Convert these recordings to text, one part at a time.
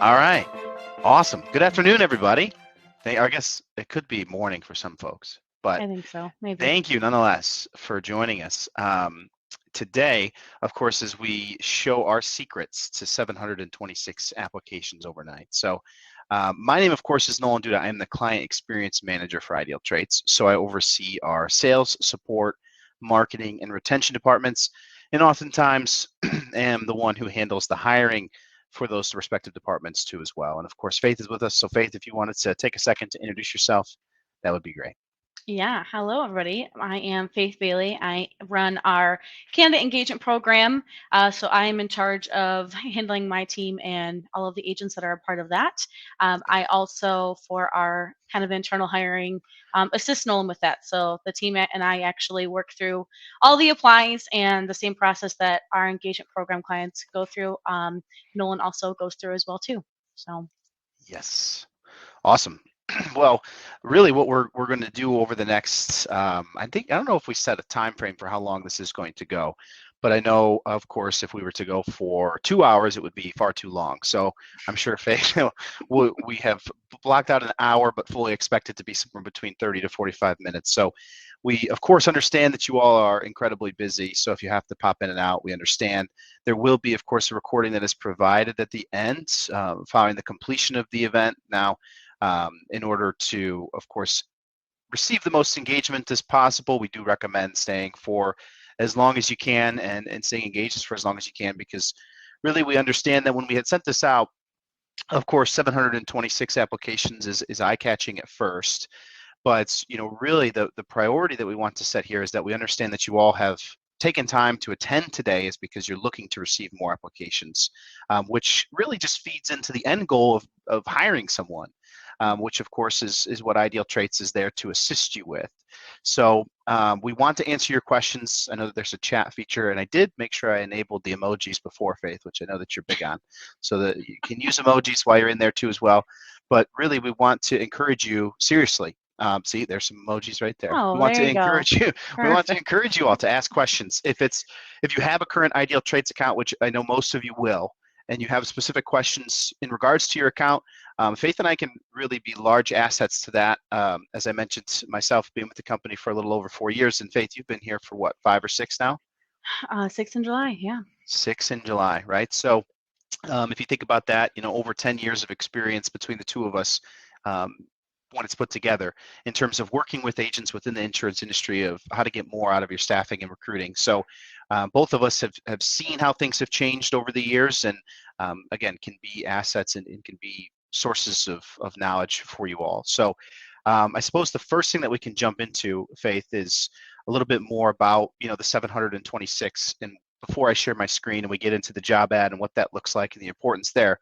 All right. Awesome. Good afternoon, everybody. I guess it could be morning for some folks, but I think so, maybe. thank you nonetheless for joining us. Today, of course, as we show our secrets to 726 applications overnight. So, my name, of course, is Nolan Duda. I am the Client Experience Manager for IdealTraits. So I oversee our sales, support, marketing, and retention departments, and oftentimes am the one who handles the hiring for those respective departments too as well. And of course, Faith is with us. So Faith, if you wanted to take a second to introduce yourself, that would be great. Yeah, hello everybody. I am Faith Bailey. I run our candidate engagement program. So I am in charge of handling my team and all of the agents that are a part of that. I also, for our kind of internal hiring, assist Nolan with that. So the team and I actually work through all the applies and the same process that our engagement program clients go through. Nolan also goes through as well too. So Yes. Awesome. Well, really what we're going to do over the next, I don't know if we set a time frame for how long this is going to go, but I know, of course, if we were to go for 2 hours, it would be far too long. So I'm sure Faith, we have blocked out an hour, but fully expect it to be somewhere between 30 to 45 minutes. So we, of course, understand that you all are incredibly busy. So if you have to pop in and out, we understand. There will be, of course, a recording that is provided at the end following the completion of the event. Now, in order to, of course, receive the most engagement as possible, we do recommend staying for as long as you can and staying engaged for as long as you can, because really we understand that when we had sent this out, of course, 726 applications is eye-catching at first, but really the priority that we want to set here is that we understand that you all have taken time to attend today is because you're looking to receive more applications, which really just feeds into the end goal of hiring someone, which of course is what IdealTraits is there to assist you with. So we want to answer your questions. I know that there's a chat feature, and I did make sure I enabled the emojis before, Faith, which I know that you're big on, so that you can use emojis while you're in there too as well. But really, we want to encourage you seriously. See, there's some emojis right there. We oh, want there to you go. encourage you. We want to Perfect. encourage you all to ask questions. If you have a current IdealTraits account, which I know most of you will, and you have specific questions in regards to your account, Faith and I can really be large assets to that. As I mentioned, myself being with the company for a little over 4 years, and Faith, you've been here for what, 5 or 6 now? 6th in July, yeah. 6 in July, right? So if you think about that, over 10 years of experience between the two of us, um, when it's put together in terms of working with agents within the insurance industry of how to get more out of your staffing and recruiting. So both of us have seen how things have changed over the years, and again, can be assets and can be sources of knowledge for you all. So I suppose the first thing that we can jump into, Faith, is a little bit more about the 726. And before I share my screen and we get into the job ad and what that looks like and the importance there,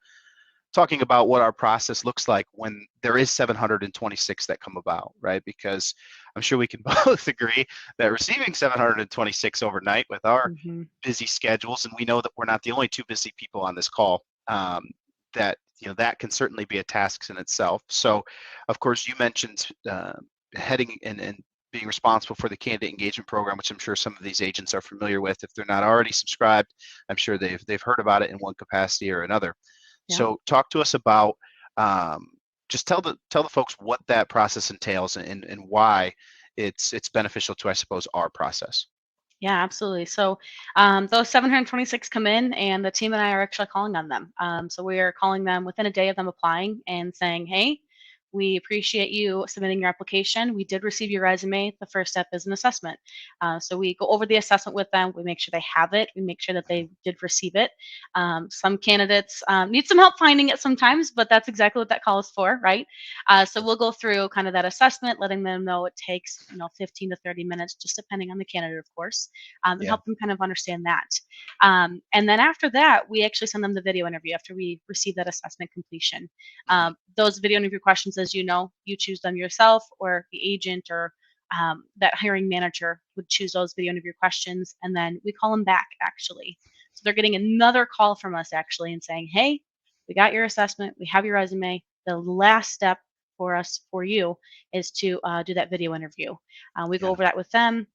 talking about what our process looks like when there is 726 that come about, right? Because I'm sure we can both agree that receiving 726 overnight with our hmm busy schedules, and we know that we're not the only two busy people on this call, that that can certainly be a task in itself. So, of course, you mentioned heading and being responsible for the candidate engagement program, which I'm sure some of these agents are familiar with. If they're not already subscribed, I'm sure they've heard about it in one capacity or another. Yeah. So talk to us about, just tell the folks what that process entails and why it's beneficial to, I suppose, our process. Yeah, absolutely. So those 726 come in, and the team and I are actually calling on them. So we are calling them within a day of them applying and saying, hey, we appreciate you submitting your application. We did receive your resume. The first step is an assessment. So we go over the assessment with them. We make sure they have it. We make sure that they did receive it. Some candidates need some help finding it sometimes, but that's exactly what that call is for, right? So we'll go through kind of that assessment, letting them know it takes 15 to 30 minutes, just depending on the candidate, of course, and Yeah. help them kind of understand that. And then after that, we actually send them the video interview after we receive that assessment completion. Mhm. Those video interview questions, as you know, you choose them yourself, or the agent or that hiring manager would choose those video interview questions, and then we call them back actually. So they're getting another call from us actually and saying, hey, we got your assessment, we have your resume. The last step for you is to do that video interview. We go Yeah. over that with them.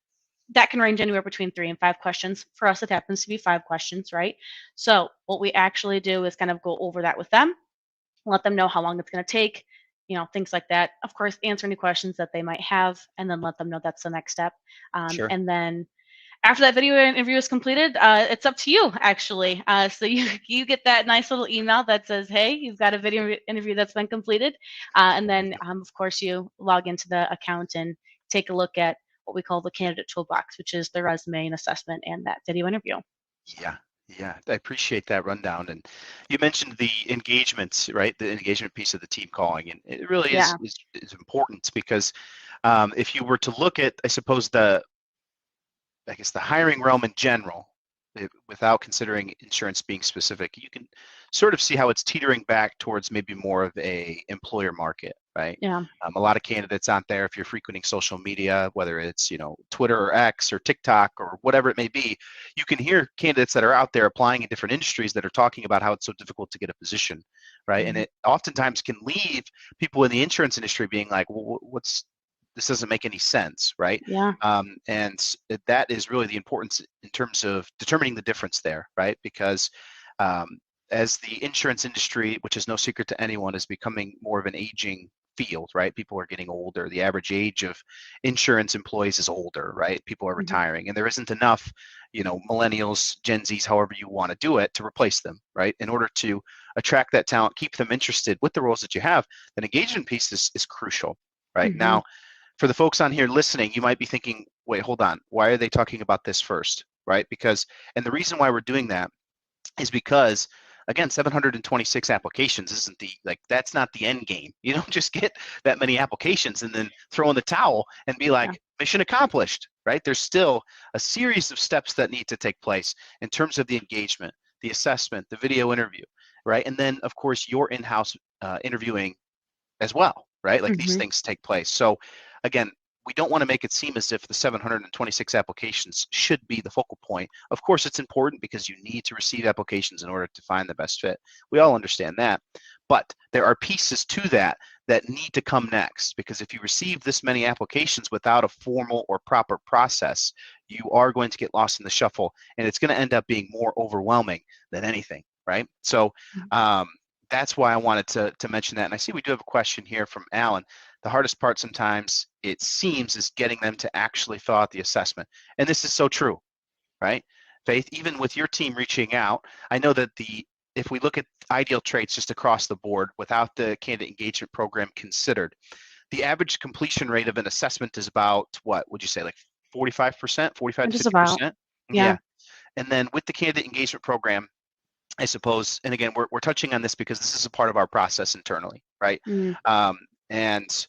That can range anywhere between 3 and 5 questions. For us, it happens to be 5 questions, right? So what we actually do is kind of go over that with them. let them know how long it's going to take, things like that. Of course, answer any questions that they might have, and then let them know that's the next step. Sure. And then after that video interview is completed, it's up to you actually. So you get that nice little email that says, "Hey, you've got a video interview that's been completed," and then of course you log into the account and take a look at what we call the candidate toolbox, which is the resume and assessment and that video interview. Yeah, yeah, I appreciate that rundown. And you mentioned the engagement, right? The engagement piece of the team calling, and it really Yeah. is important because if you were to look at, I suppose I guess the hiring realm in general, without considering insurance being specific, you can sort of see how it's teetering back towards maybe more of a employer market, right? Yeah. A lot of candidates out there, if you're frequenting social media, whether it's Twitter or X or TikTok or whatever it may be, you can hear candidates that are out there applying in different industries that are talking about how it's so difficult to get a position, right? And Mhm. it oftentimes can leave people in the insurance industry being like, well, what's this doesn't make any sense, right? Yeah. And that is really the importance in terms of determining the difference there, right? Because um, as the insurance industry, which is no secret to anyone, is becoming more of an aging field, right? People are getting older. The average age of insurance employees is older, right? People are Mhm. retiring, and there isn't enough, millennials, Gen Zs, however you want to do it, to replace them, right? In order to attract that talent, keep them interested with the roles that you have, that engagement piece is crucial, right? Mhm. Now, for the folks on here listening, you might be thinking, wait, hold on, why are they talking about this first, right? And the reason why we're doing that is because, again, 726 applications isn't that's not the end game. You don't just get that many applications and then throw in the towel and be Yeah. like, mission accomplished, right? There's still a series of steps that need to take place in terms of the engagement, the assessment, the video interview, right? And then, of course, your in-house interviewing as well, right? Like these Mhm. things take place. So again, we don't want to make it seem as if the 726 applications should be the focal point. Of course, it's important because you need to receive applications in order to find the best fit. We all understand that. But there are pieces to that need to come next, because if you receive this many applications without a formal or proper process, you are going to get lost in the shuffle, and it's going to end up being more overwhelming than anything, right? So Mhm. um, that's why I wanted to mention that. And I see we do have a question here from Alan. The hardest part sometimes, it seems, is getting them to actually fill out the assessment. And this is so true, right? Faith, even with your team reaching out, I know that if we look at ideal traits just across the board without the candidate engagement program considered, the average completion rate of an assessment is about, what would you say, like 45%, 45 to Just about. 50%? Yeah. Yeah. And then with the candidate engagement program, I suppose, and again, we're touching on this because this is a part of our process internally, right? Mm. Um, and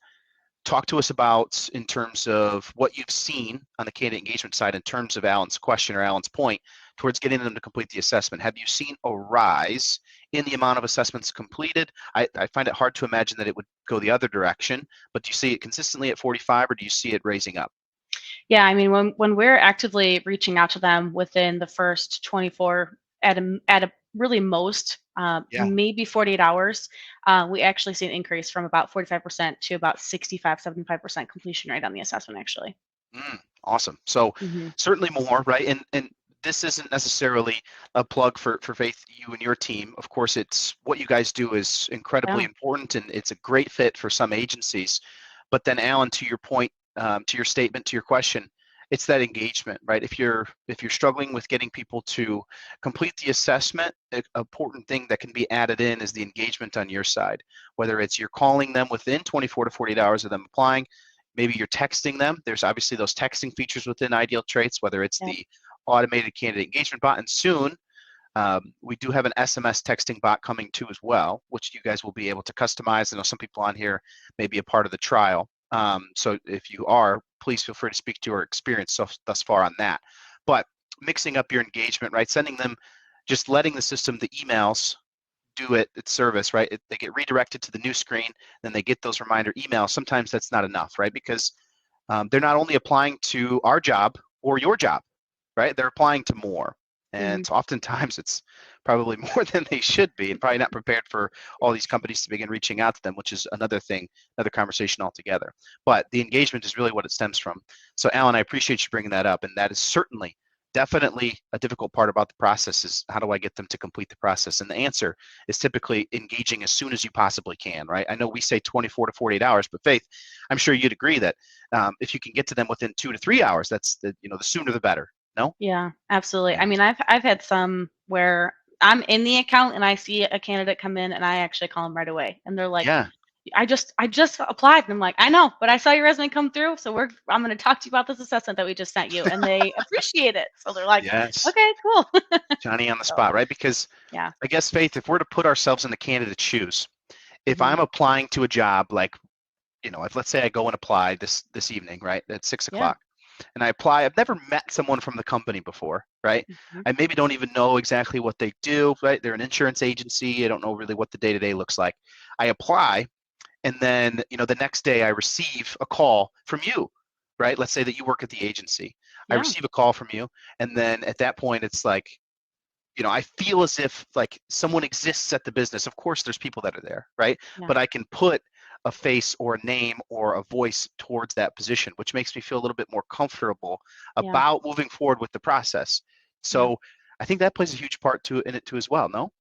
talk to us about, in terms of what you've seen on the candidate engagement side, in terms of Alan's question or Alan's point towards getting them to complete the assessment. Have you seen a rise in the amount of assessments completed? I find it hard to imagine that it would go the other direction, but do you see it consistently at 45, or do you see it raising up? Yeah, I mean, when we're actively reaching out to them within the first 24, at a really most, Yeah. maybe 48 hours, we actually see an increase from about 45% to about 65, 75% completion rate on the assessment, actually. Awesome. So Mhm. certainly more, right? And this isn't necessarily a plug for Faith, you and your team. Of course, it's what you guys do is incredibly Yeah. important, and it's a great fit for some agencies. But then, Alan, to your point, to your statement, to your question, it's that engagement, right? If you're struggling with getting people to complete the assessment, an important thing that can be added in is the engagement on your side. Whether it's you're calling them within 24 to 48 hours of them applying, maybe you're texting them. There's obviously those texting features within Ideal Traits, whether it's Yeah. the automated candidate engagement bot, and soon we do have an SMS texting bot coming too as well, which you guys will be able to customize. I know some people on here may be a part of the trial. So if you are, please feel free to speak to your experience thus far on that. But mixing up your engagement, right? Sending them, just letting the system, the emails, do its service, right? They get redirected to the new screen, then they get those reminder emails. Sometimes that's not enough, right? Because they're not only applying to our job or your job, right? They're applying to more. Mhm. And oftentimes it's probably more than they should be, and probably not prepared for all these companies to begin reaching out to them, which is another thing, another conversation altogether. But the engagement is really what it stems from. So, Alan, I appreciate you bringing that up. And that is certainly definitely a difficult part about the process is how do I get them to complete the process? And the answer is typically engaging as soon as you possibly can, right? I know we say 24 to 48 hours, but Faith, I'm sure you'd agree that if you can get to them within 2 to 3 hours, that's the sooner the better. No? Yeah, absolutely. Yeah. I mean, I've had some where I'm in the account and I see a candidate come in and I actually call them right away, and they're like, Yeah. I just applied, and I'm like, I know, but I saw your resume come through, so I'm going to talk to you about this assessment that we just sent you, and they appreciate it. So they're like, Yes. okay, cool. Johnny on the So spot, right? Because yeah. I guess, Faith, if we're to put ourselves in the candidate's shoes, if Hmm. I'm applying to a job, like, if let's say I go and apply this evening, right, at 6 Yeah. o'clock, and I apply, I've never met someone from the company before, right? Hmm. I maybe don't even know exactly what they do, right? They're an insurance agency. I don't know really what the day-to-day looks like. I apply, and then, the next day I receive a call from you, right? Let's say that you work at the agency. I Yeah. receive a call from you, and then at that point, it's like, I feel as if like someone exists at the business. Of course, there's people that are there, right? Yeah. But I can put a face or a name or a voice towards that position, which makes me feel a little bit more comfortable Yeah. about moving forward with the process. Yeah. So I think that plays a huge part in it too as well. No?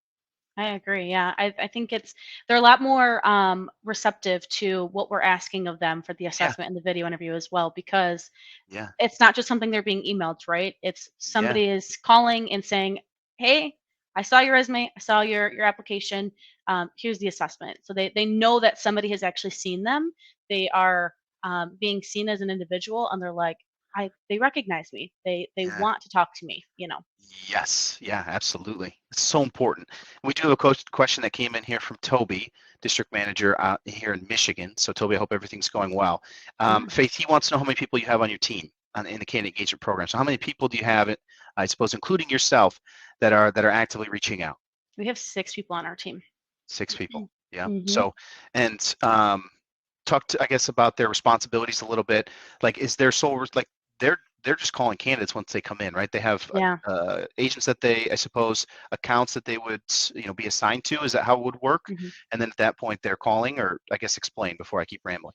I agree. Yeah. I think they're a lot more receptive to what we're asking of them for the Yeah. assessment and the video interview as well, because Yeah. it's not just something they're being emailed, right? It's Yeah. somebody is calling and saying, "Hey, I saw your resume. I saw your application. Here's the assessment." So they know that somebody has actually seen them. They are being seen as an individual, and they're like, they recognize me. They Yeah. want to talk to me. You know. Yes, yeah, absolutely. It's so important. We do have a question that came in here from Toby, district manager out here in Michigan. So Toby, I hope everything's going well. Yeah. Faith, he wants to know how many people you have on your team in the candidate engagement program. So how many people do you have, I suppose, including yourself, that are actively reaching out? We have 6 people on our team. 6 people. Yeah. Hmm. So, and talk to, I guess, about their responsibilities a little bit. Like, is their sole like they're just calling candidates once they come in, right? They have Yeah. agents that they, I suppose, accounts that they would be assigned to. Is that how it would work? Hmm. And then at that point, they're calling, or I guess explain before I keep rambling.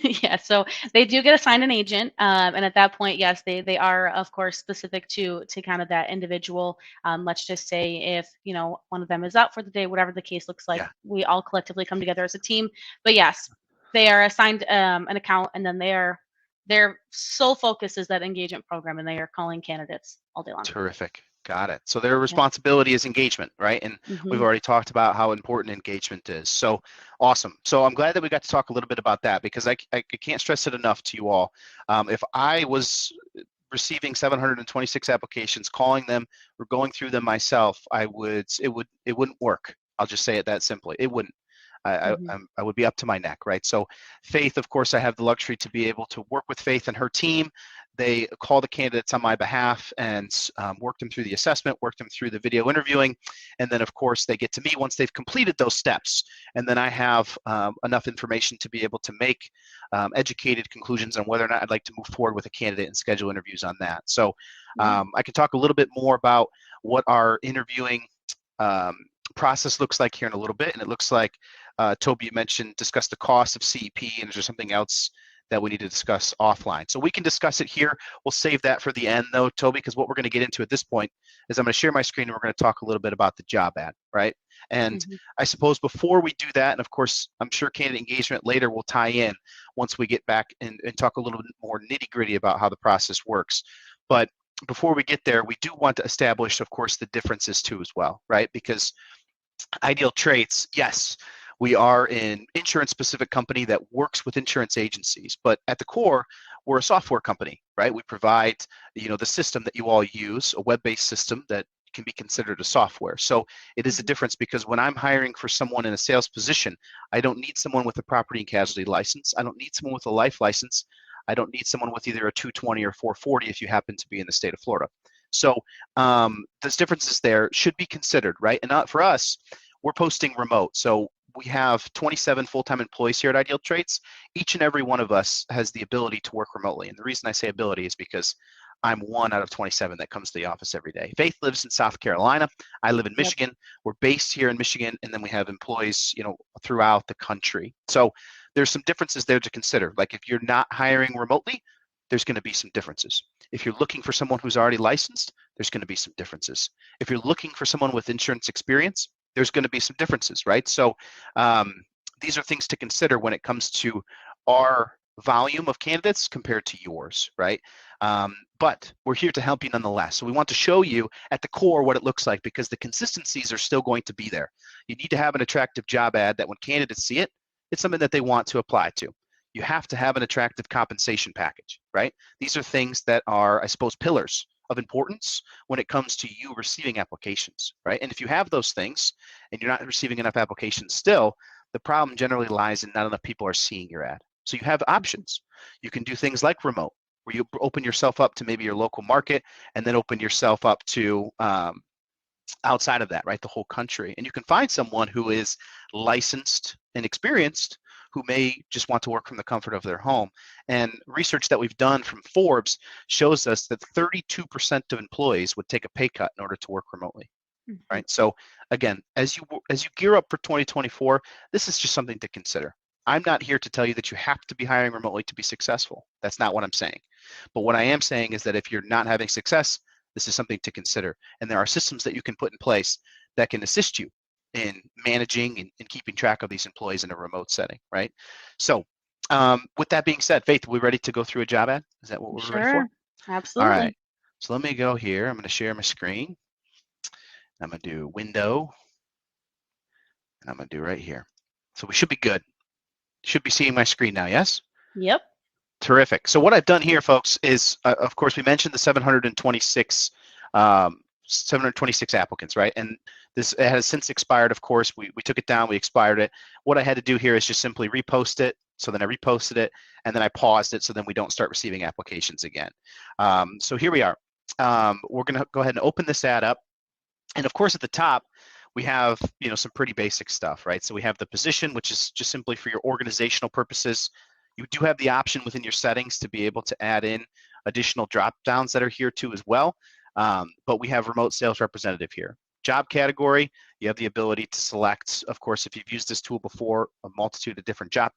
Yeah, so they do get assigned an agent, and at that point, yes, they are of course specific to kind of that individual. Let's just say if one of them is out for the day, whatever the case looks like, Yeah. we all collectively come together as a team. But yes, they are assigned an account, and then their sole focus is that engagement program, and they are calling candidates all day long. Terrific. Got it. So their Yeah. responsibility is engagement, right? And we've Hmm. already talked about how important engagement is. So awesome. So I'm glad that we got to talk a little bit about that, because I can't stress it enough to you all. If I was receiving 726 applications, calling them or going through them myself, it wouldn't work. I'll just say it that simply. It wouldn't. Hmm. I would be up to my neck, right? So Faith, of course, I have the luxury to be able to work with Faith and her team. They call the candidates on my behalf and work them through the assessment, work them through the video interviewing, and then of course they get to me once they've completed those steps. And then I have enough information to be able to make educated conclusions on whether or not I'd like to move forward with a candidate and schedule interviews on that. So Yeah. I can talk a little bit more about what our interviewing process looks like here in a little bit. And it looks like Toby, you discussed the cost of CEP, and is there something else that we need to discuss offline? So we can discuss it here. We'll save that for the end though, Toby, because what we're going to get into at this point is I'm going to share my screen and we're going to talk a little bit about the job ad, right? And Hmm. I suppose before we do that, and of course, I'm sure candidate engagement later will tie in once we get back and talk a little bit more nitty gritty about how the process works. But before we get there, we do want to establish, of course, the differences too as well, right? Because IdealTraits, yes, we are an insurance-specific company that works with insurance agencies, but at the core, we're a software company, right? We provide, the system that you all use, a web-based system that can be considered a software. So it is a Hmm. difference, because when I'm hiring for someone in a sales position, I don't need someone with a property and casualty license. I don't need someone with a life license. I don't need someone with either a 220 or 440 if you happen to be in the state of Florida. So those differences there should be considered, right? And not for us, we're posting remote. So we have 27 full-time employees here at IdealTraits. Each and every one of us has the ability to work remotely. And the reason I say ability is because I'm one out of 27 that comes to the office every day. Faith lives in South Carolina. I live in Yep. Michigan. We're based here in Michigan, and then we have employees, throughout the country. So there's some differences there to consider. Like if you're not hiring remotely, there's going to be some differences. If you're looking for someone who's already licensed, there's going to be some differences. If you're looking for someone with insurance experience, there's going to be some differences, right? So these are things to consider when it comes to our volume of candidates compared to yours, right? But we're here to help you nonetheless. So we want to show you at the core what it looks like, because the consistencies are still going to be there. You need to have an attractive job ad that when candidates see it, it's something that they want to apply to. You have to have an attractive compensation package, right? These are things that are, I suppose, pillars of importance when it comes to you receiving applications, right? And if you have those things and you're not receiving enough applications still, the problem generally lies in not enough people are seeing your ad. So you have options. You can do things like remote, where you open yourself up to maybe your local market and then open yourself up to outside of that, right? The whole country. And you can find someone who is licensed and experienced who may just want to work from the comfort of their home. And research that we've done from Forbes shows us that 32% of employees would take a pay cut in order to work remotely. Right. So again, as you gear up for 2024, this is just something to consider. I'm not here to tell you that you have to be hiring remotely to be successful. That's not what I'm saying. But what I am saying is that if you're not having success, this is something to consider. And there are systems that you can put in place that can assist you in managing and keeping track of these employees in a remote setting, right? So with that being said, Faith, are we ready to go through a job ad? Is that what we're ready for? Sure, All absolutely. right. So let me go here. I'm going to share my screen. I'm going to do window. And I'm going to do right here. So we should be good. Should be seeing my screen now, yes? Yep. Terrific. So what I've done here, folks, is, of course, we mentioned the 726 applicants, right? And this has since expired, of course. We took it down, we expired it. What I had to do here is just simply repost it. So then I reposted it, and then I paused it so then we don't start receiving applications again. So here we are. We're going to go ahead and open this ad up. And of course, at the top, we have some pretty basic stuff, right? So we have the position, which is just simply for your organizational purposes. You do have the option within your settings to be able to add in additional drop downs that are here too as well. But we have remote sales representative here. Job category, you have the ability to select, of course, if you've used this tool before, a multitude of different drop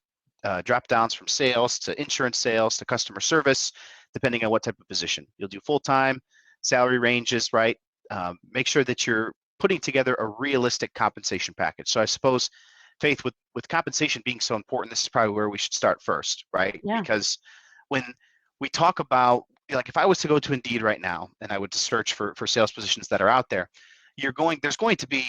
downs from sales to insurance sales to customer service, depending on what type of position. You'll do full-time, salary ranges, right? Make sure that you're putting together a realistic compensation package. So I suppose, Faith, with compensation being so important, this is probably where we should start first, right? Yeah. Because when we talk about, like, if I was to go to Indeed right now and I would search for sales positions that are out there, there's going to be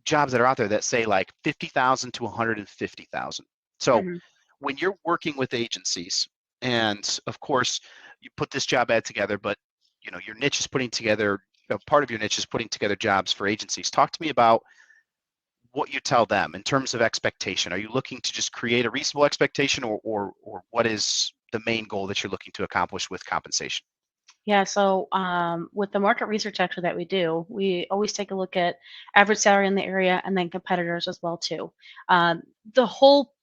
jobs that are out there that say like 50,000 to 150,000. So Mhm. when you're working with agencies, and of course you put this job ad together, but your niche is putting together, part of your niche is putting together jobs for agencies. Talk to me about what you tell them in terms of expectation. Are you looking to just create a reasonable expectation, or what is the main goal that you're looking to accomplish with compensation? Yeah, so with the market research actually that we do, we always take a look at average salary in the area and then competitors as well too. The whole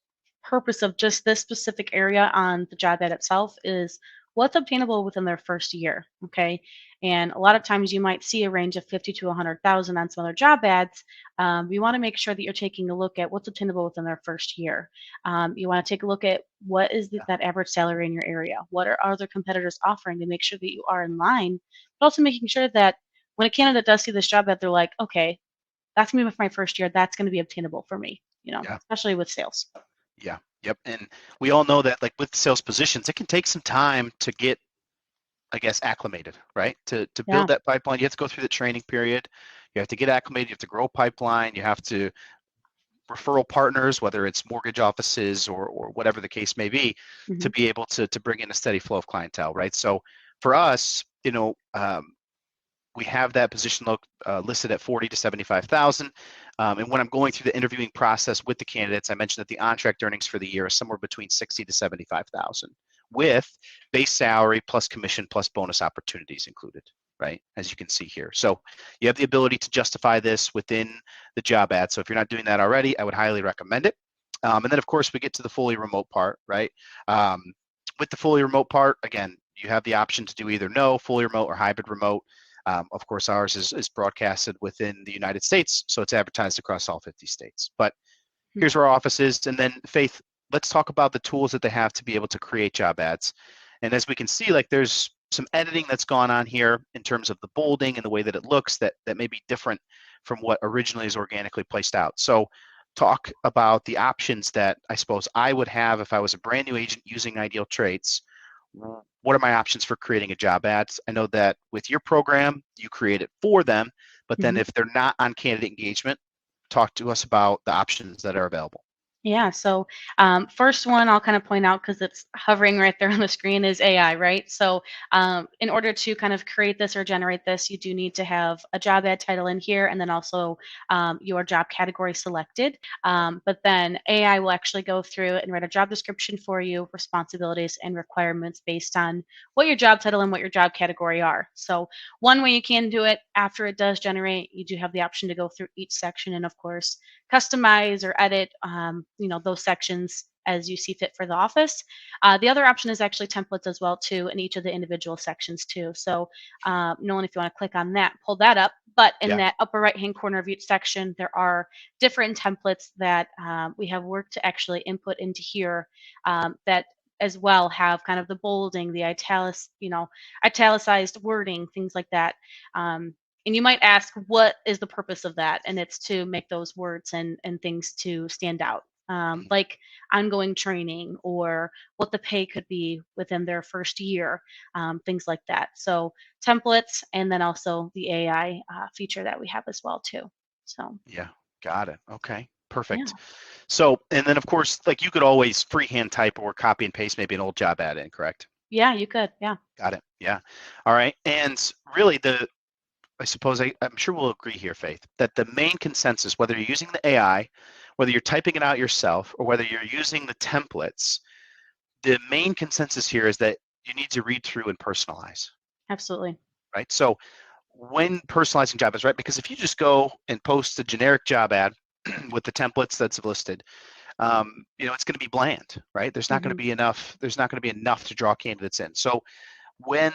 purpose of just this specific area on the job ad itself is what's obtainable within their first year. Okay, and a lot of times you might see a range of 50 to 100,000 on some other job ads. You want to make sure that you're taking a look at what's obtainable within their first year. You want to take a look at what is Yeah, that average salary in your area? What are other competitors offering to make sure that you are in line, but also making sure that when a candidate does see this job ad, they're like, okay, that's going to be my first year. That's going to be obtainable for me, yeah, especially with sales. yeah, yep. And we all know that, like with sales positions, it can take some time to get, I guess, acclimated, right? To build Yeah. that pipeline, you have to go through the training period. You have to get acclimated. You have to grow pipeline. You have to referral partners, whether it's mortgage offices or whatever the case may Hmm. to be able to bring in a steady flow of clientele, right? So for us, we have that position listed at 40 to 75,000. And when I'm going through the interviewing process with the candidates, I mentioned that the on-track earnings for the year is somewhere between 60 to 75,000, with base salary plus commission plus bonus opportunities included, right? As you can see here. So you have the ability to justify this within the job ad. So if you're not doing that already, I would highly recommend it. And then of course we get to the fully remote part, right? With the fully remote part, again, you have the option to do either no, fully remote, or hybrid remote. Of course, ours is broadcasted within the United States, so it's advertised across all 50 states. But here's where our office is. And then, Faith, let's talk about the tools that they have to be able to create job ads. And as we can see, like there's some editing that's gone on here in terms of the bolding and the way that it looks that may be different from what originally is organically placed out. So talk about the options that I suppose I would have if I was a brand new agent using IdealTraits. What are my options for creating a job ad? I know that with your program, you create it for them, but then if they're not on candidate engagement, talk to us about the options that are available. Yeah, so first one I'll kind of point out because it's hovering right there on the screen is AI, right? So in order to kind of create this or generate this, you do need to have a job ad title in here and then also your job category selected. But then AI will actually go through and write a job description for you, responsibilities and requirements based on what your job title and what your job category are. So one way you can do it after it does generate, you do have the option to go through each section and of course customize or edit those sections as you see fit for the office. The other option is actually templates as well too in each of the individual sections too. So Nolan, if you want to click on that, pull that up. But in Yeah. that upper right hand corner of each section, there are different templates that we have worked to actually input into here that as well have kind of the bolding, the italicized wording, things like that. And you might ask, what is the purpose of that? And it's to make those words and things to stand out, like ongoing training or what the pay could be within their first year, things like that. So templates and then also the AI feature that we have as well too. So Yeah, got it. Okay, yeah, perfect. So, and then of course, like you could always freehand type or copy and paste maybe an old job ad in, correct? yeah, you could, yeah. Got it. Yeah. All right. And really I suppose I'm sure we'll agree here, Faith, that the main consensus, whether you're using the AI, whether you're typing it out yourself, or whether you're using the templates, the main consensus here is that you need to read through and personalize, Absolutely. right? So when personalizing job ads, right? Because if you just go and post a generic job ad with the templates that's listed, it's going to be bland, right? There's not going to Hmm. be enough. There's not going to be enough to draw candidates in. So when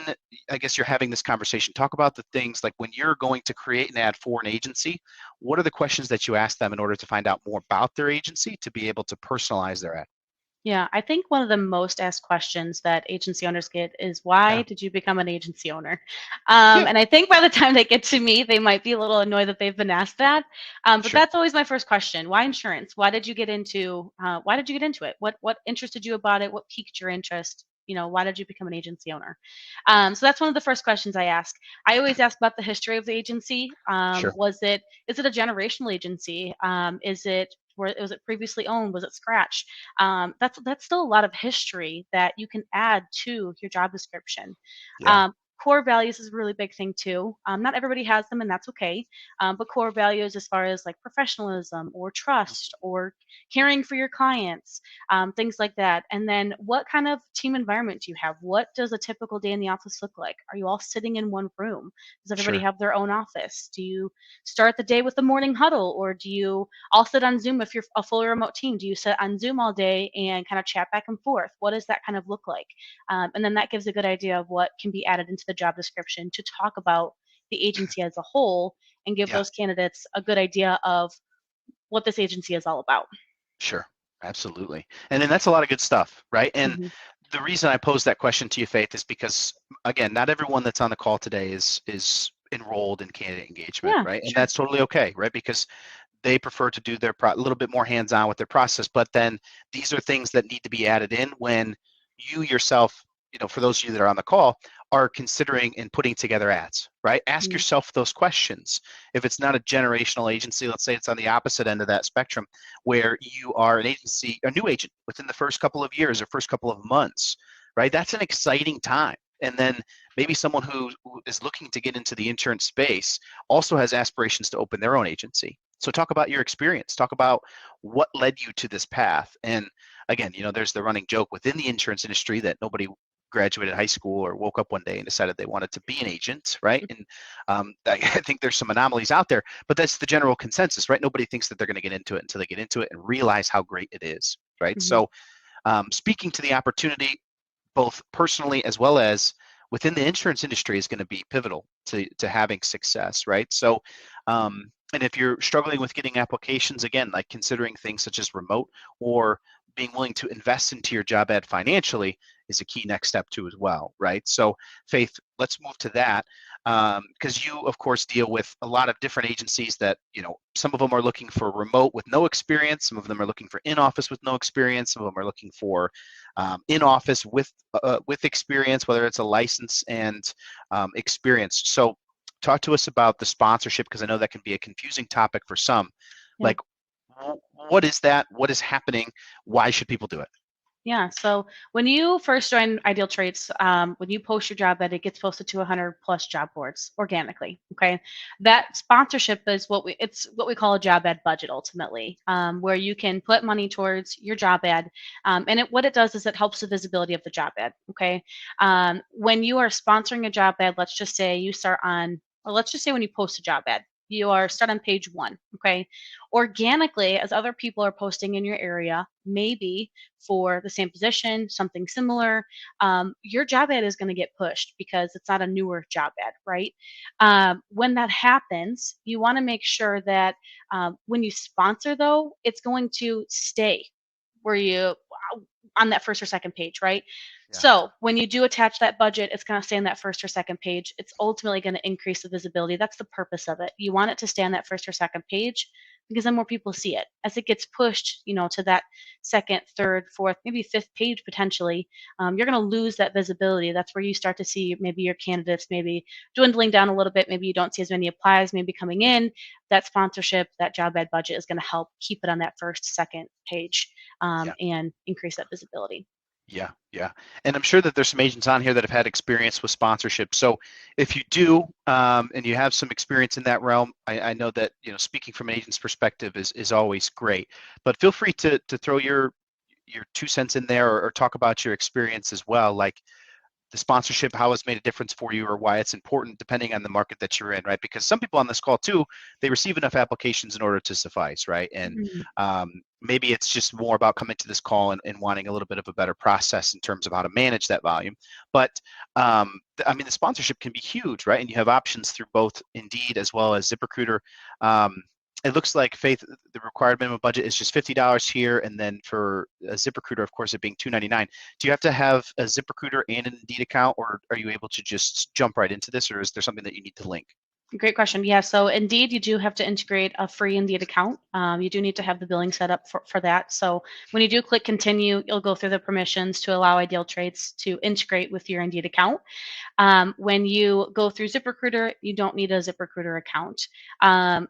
I guess you're having this conversation, talk about the things like when you're going to create an ad for an agency, what are the questions that you ask them in order to find out more about their agency to be able to personalize their ad? Yeah, I think one of the most asked questions that agency owners get is why Yeah. did you become an agency owner? Yeah. And I think by the time they get to me, they might be a little annoyed that they've been asked that. But Sure. that's always my first question. Why insurance? Why did you get into it? What interested you about it? What piqued your interest? Why did you become an agency owner? So that's one of the first questions I ask. I always ask about the history of the agency. Sure. Is it a generational agency? Was it previously owned? Was it scratch? That's still a lot of history that you can add to your job description. Yeah. Um, Core values is a really big thing too. Not everybody has them, and that's okay. But core values, as far as like professionalism or trust or caring for your clients, things like that. And then, what kind of team environment do you have? What does a typical day in the office look like? Are you all sitting in one room? Does everybody Sure. have their own office? Do you start the day with a morning huddle, or do you all sit on Zoom if you're a fully remote team? Do you sit on Zoom all day and kind of chat back and forth? What does that kind of look like? And then that gives a good idea of what can be added into the job description to talk about the agency as a whole and give Yeah. those candidates a good idea of what this agency is all about. Sure. Absolutely. And then that's a lot of good stuff, right? And Hmm. the reason I posed that question to you, Faith, is because again, not everyone that's on the call today is enrolled in candidate engagement, Yeah, right? And sure. that's totally okay, right? Because they prefer to do their a little bit more hands-on with their process, but then these are things that need to be added in when you yourself, for those of you that are on the call, are considering and putting together ads, right? Ask Mm. yourself those questions. If it's not a generational agency, let's say it's on the opposite end of that spectrum, where you are an agency, a new agent within the first couple of years or first couple of months, right? That's an exciting time. And then maybe someone who is looking to get into the insurance space also has aspirations to open their own agency. So talk about your experience. Talk about what led you to this path. And again, there's the running joke within the insurance industry that nobody graduated high school or woke up one day and decided they wanted to be an agent, right? And I think there's some anomalies out there, but that's the general consensus, right? Nobody thinks that they're going to get into it until they get into it and realize how great it is, right? Hmm. So speaking to the opportunity, both personally as well as within the insurance industry, is going to be pivotal to having success, right? So, and if you're struggling with getting applications, again, like considering things such as remote or being willing to invest into your job ad financially, is a key next step too as well, right? So Faith, let's move to that, because you of course deal with a lot of different agencies that, some of them are looking for remote with no experience, some of them are looking for in-office with no experience, some of them are looking for in-office with experience, whether it's a license and experience. So talk to us about the sponsorship, because I know that can be a confusing topic for some. Yeah. Like, what is that? What is happening? Why should people do it? Yeah. So when you first join IdealTraits, when you post your job ad, it gets posted to 100 plus job boards organically. Okay. That sponsorship is it's what we call a job ad budget ultimately, where you can put money towards your job ad. And what it does is it helps the visibility of the job ad. Okay. When you are sponsoring a job ad, let's just say you start on, or let's just say when you post a job ad, you are start on page 1. Okay. Organically, as other people are posting in your area, maybe for the same position, something similar, your job ad is going to get pushed because it's not a newer job ad, right? When that happens, you want to make sure that when you sponsor, though, it's going to stay where you on that first or second page, right? Yeah. So when you do attach that budget, it's going to stay on that first or second page. It's ultimately going to increase the visibility. That's the purpose of it. You want it to stay on that first or second page because then more people see it. As it gets pushed, to that second, third, fourth, maybe fifth page potentially, you're going to lose that visibility. That's where you start to see maybe your candidates maybe dwindling down a little bit. Maybe you don't see as many applies maybe coming in. That sponsorship, that job ad budget is going to help keep it on that first, second page and increase that visibility. Yeah, yeah. And I'm sure that there's some agents on here that have had experience with sponsorship. So if you do, and you have some experience in that realm, I know that, speaking from an agent's perspective is always great. But feel free to throw your 2 cents in there, or talk about your experience as well. Like, the sponsorship, how it's made a difference for you, or why it's important depending on the market that you're in, right? Because some people on this call too, they receive enough applications in order to suffice, right? And maybe it's just more about coming to this call and wanting a little bit of a better process in terms of how to manage that volume. But the sponsorship can be huge, right? And you have options through both Indeed as well as ZipRecruiter. It looks like, Faith, the required minimum budget is just $50 here, and then for a ZipRecruiter, of course, it being $299. Do you have to have a ZipRecruiter and an Indeed account, or are you able to just jump right into this, or is there something that you need to link? Great question. Yeah, so Indeed, you do have to integrate a free Indeed account. You do need to have the billing set up for that. So when you do click continue, you'll go through the permissions to allow IdealTraits to integrate with your Indeed account. When you go through ZipRecruiter, you don't need a ZipRecruiter account.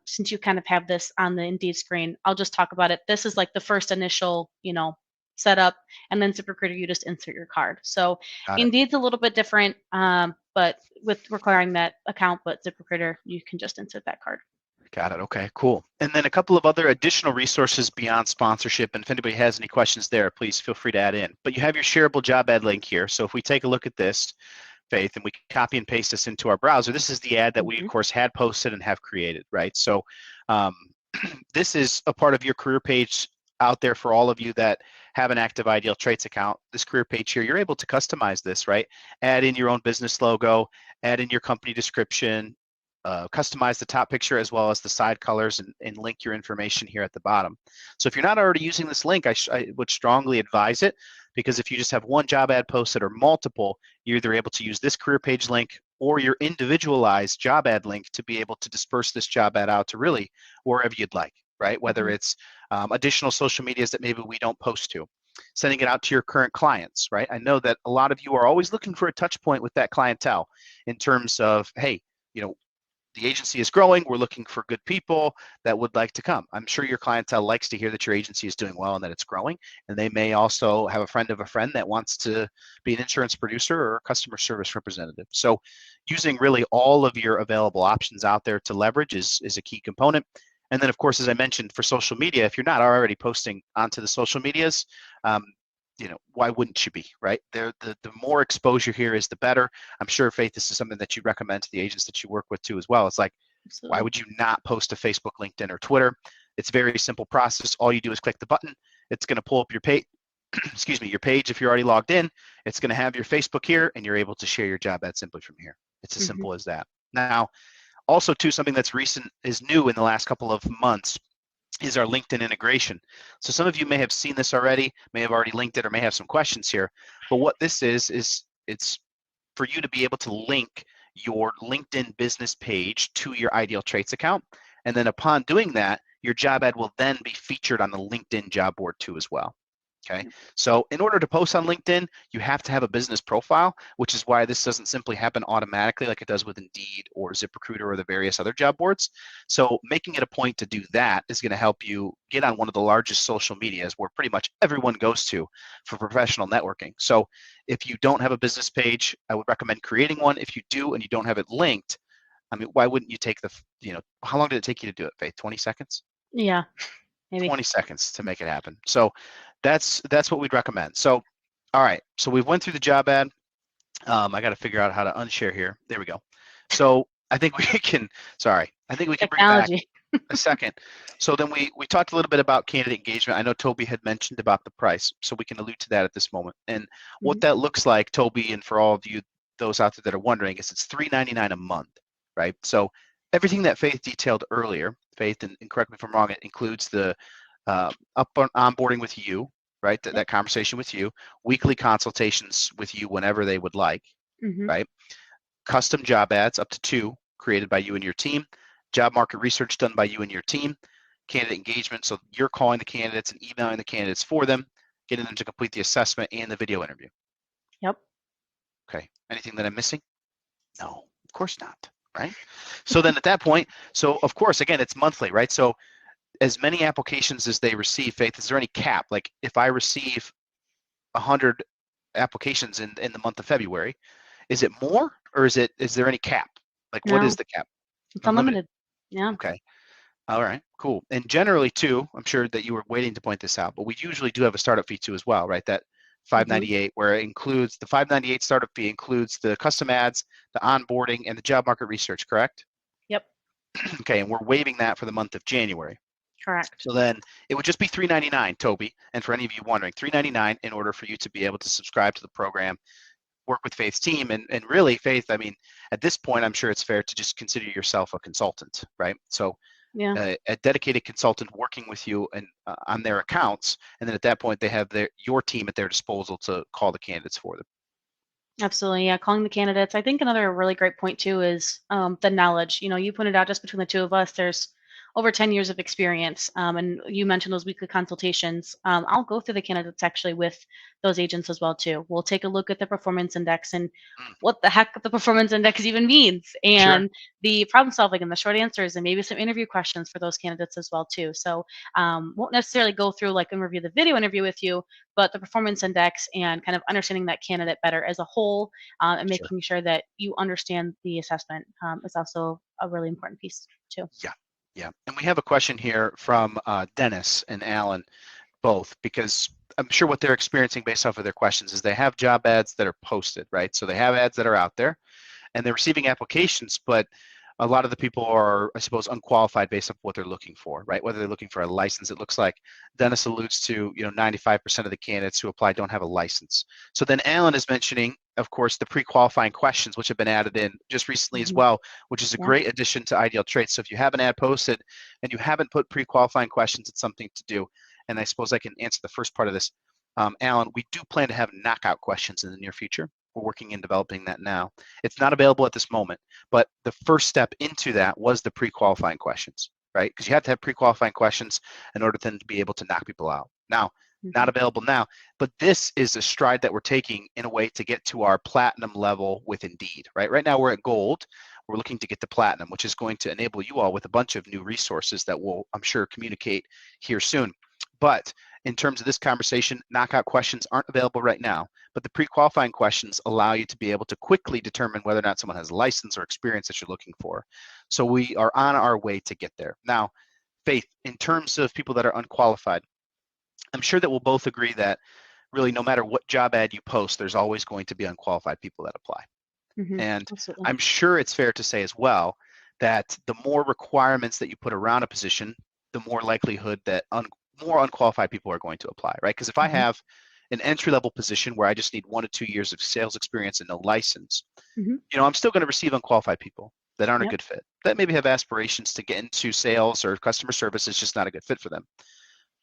Since you kind of have this on the Indeed screen, I'll just talk about it. This is like the first initial, setup, and then ZipRecruiter, you just insert your card. So Got it. Indeed's a little bit different, but with requiring that account, but ZipRecruiter, you can just insert that card. Got it. Okay, cool. And then a couple of other additional resources beyond sponsorship. And if anybody has any questions there, please feel free to add in. But you have your shareable job ad link here. So if we take a look at this, Faith, and we copy and paste this into our browser, this is the ad that we, of course, had posted and have created, right? So this is a part of your career page out there for all of you that have an active IdealTraits account. This career page here, you're able to customize this, right? Add in your own business logo, add in your company description, customize the top picture as well as the side colors, and link your information here at the bottom. So if you're not already using this link, I would strongly advise it, because if you just have one job ad posted or multiple, you're either able to use this career page link or your individualized job ad link to be able to disperse this job ad out to really wherever you'd like, right? Whether it's additional social medias that maybe we don't post to, sending it out to your current clients, right? I know that a lot of you are always looking for a touch point with that clientele in terms of, hey, the agency is growing. We're looking for good people that would like to come. I'm sure your clientele likes to hear that your agency is doing well and that it's growing. And they may also have a friend of a friend that wants to be an insurance producer or a customer service representative. So using really all of your available options out there to leverage is a key component. And then, of course, as I mentioned, for social media, if you're not already posting onto the social medias, why wouldn't you be, right? The more exposure here is the better. I'm sure, Faith, this is something that you recommend to the agents that you work with too as well. It's like, Absolutely. why would you not post to Facebook, LinkedIn, or Twitter? It's a very simple process. All you do is click the button. It's going to pull up your page. Excuse me, your page. If you're already logged in, it's going to have your Facebook here, and you're able to share your job ad simply from here. It's as simple as that. Now, also too, something that's recent is new in the last couple of months is our LinkedIn integration. So some of you may have seen this already, may have already linked it, or may have some questions here. But what this is it's for you to be able to link your LinkedIn business page to your IdealTraits account. And then upon doing that, your job ad will then be featured on the LinkedIn job board too as well. Okay, so in order to post on LinkedIn, you have to have a business profile, which is why this doesn't simply happen automatically like it does with Indeed or ZipRecruiter or the various other job boards. So making it a point to do that is going to help you get on one of the largest social medias where pretty much everyone goes to for professional networking. So if you don't have a business page, I would recommend creating one. If you do and you don't have it linked, I mean, why wouldn't you take how long did it take you to do it, Faith? 20 seconds? Yeah, maybe. 20 seconds to make it happen. So that's what we'd recommend. So, all right. So we went through the job ad. I got to figure out how to unshare here. There we go. So I think we can, I think we can bring back Technology. a second. So then we talked a little bit about candidate engagement. I know Toby had mentioned about the price, so we can allude to that at this moment. And what that looks like, Toby, and for all of you, those out there that are wondering, is it's $3.99 a month, right? So everything that Faith detailed earlier, Faith, and correct me if I'm wrong, it includes the onboarding with you, right? That conversation with you, weekly consultations with you whenever they would like, right? Custom job ads, up to 2, created by you and your team. Job market research done by you and your team. Candidate engagement, so you're calling the candidates and emailing the candidates for them, getting them to complete the assessment and the video interview. Yep. Okay, anything that I'm missing? No, of course not, right? So then at that point, so of course, again, it's monthly, right? So as many applications as they receive, Faith, is there any cap? Like if I receive 100 applications in the month of February, is it more or is there any cap? Like what No, is the cap? it's Unlimited. unlimited. Yeah. Okay. All right, cool. And generally too, I'm sure that you were waiting to point this out, but we usually do have a startup fee too as well, right? That 598, where it includes the 598 startup fee includes the custom ads, the onboarding, and the job market research, correct? Yep. Okay, and we're waiving that for the month of January. Correct. So then it would just be $3.99, Toby. And for any of you wondering, $3.99 in order for you to be able to subscribe to the program, work with Faith's team, and really, Faith, I mean, at this point, I'm sure it's fair to just consider yourself a consultant, right? So Yeah. a dedicated consultant working with you and on their accounts, and then at that point, they have your team at their disposal to call the candidates for them. Absolutely. Yeah. Calling the candidates. I think another really great point too is the knowledge. You pointed out just between the two of us, there's over 10 years of experience. And you mentioned those weekly consultations. I'll go through the candidates actually with those agents as well too. We'll take a look at the performance index and what the heck the performance index even means, Sure. and the problem solving and the short answers, and maybe some interview questions for those candidates as well too. So won't necessarily go through like and review the video interview with you, but the performance index and kind of understanding that candidate better as a whole, and Sure. making sure that you understand the assessment is also a really important piece too. Yeah. Yeah. And we have a question here from Dennis and Alan both, because I'm sure what they're experiencing based off of their questions is they have job ads that are posted, right? So they have ads that are out there and they're receiving applications, but a lot of the people are, I suppose, unqualified based on what they're looking for, right? Whether they're looking for a license, it looks like Dennis alludes to, 95% of the candidates who apply don't have a license. So then Alan is mentioning, of course, the pre-qualifying questions, which have been added in just recently as well, which is a Yeah. great addition to IdealTraits. So if you have an ad posted and you haven't put pre-qualifying questions, it's something to do. And I suppose I can answer the first part of this. Alan, we do plan to have knockout questions in the near future. We're working in developing that now. It's not available at this moment, but the first step into that was the pre-qualifying questions, right? Because you have to have pre-qualifying questions in order then to be able to knock people out. Now, not available now, but this is a stride that we're taking in a way to get to our platinum level with Indeed, right? Right now we're at gold. We're looking to get to platinum, which is going to enable you all with a bunch of new resources that we'll, I'm sure, communicate here soon. But in terms of this conversation, knockout questions aren't available right now, but the pre-qualifying questions allow you to be able to quickly determine whether or not someone has a license or experience that you're looking for. So we are on our way to get there. Now, Faith, in terms of people that are unqualified, I'm sure that we'll both agree that really no matter what job ad you post, there's always going to be unqualified people that apply. And Absolutely. I'm sure it's fair to say as well that the more requirements that you put around a position, the more likelihood that more unqualified people are going to apply, right? Because if I have an entry-level position where I just need 1 to 2 years of sales experience and no license, I'm still going to receive unqualified people. that aren't a Yep. good fit, that maybe have aspirations to get into sales or customer service. Is just not a good fit for them.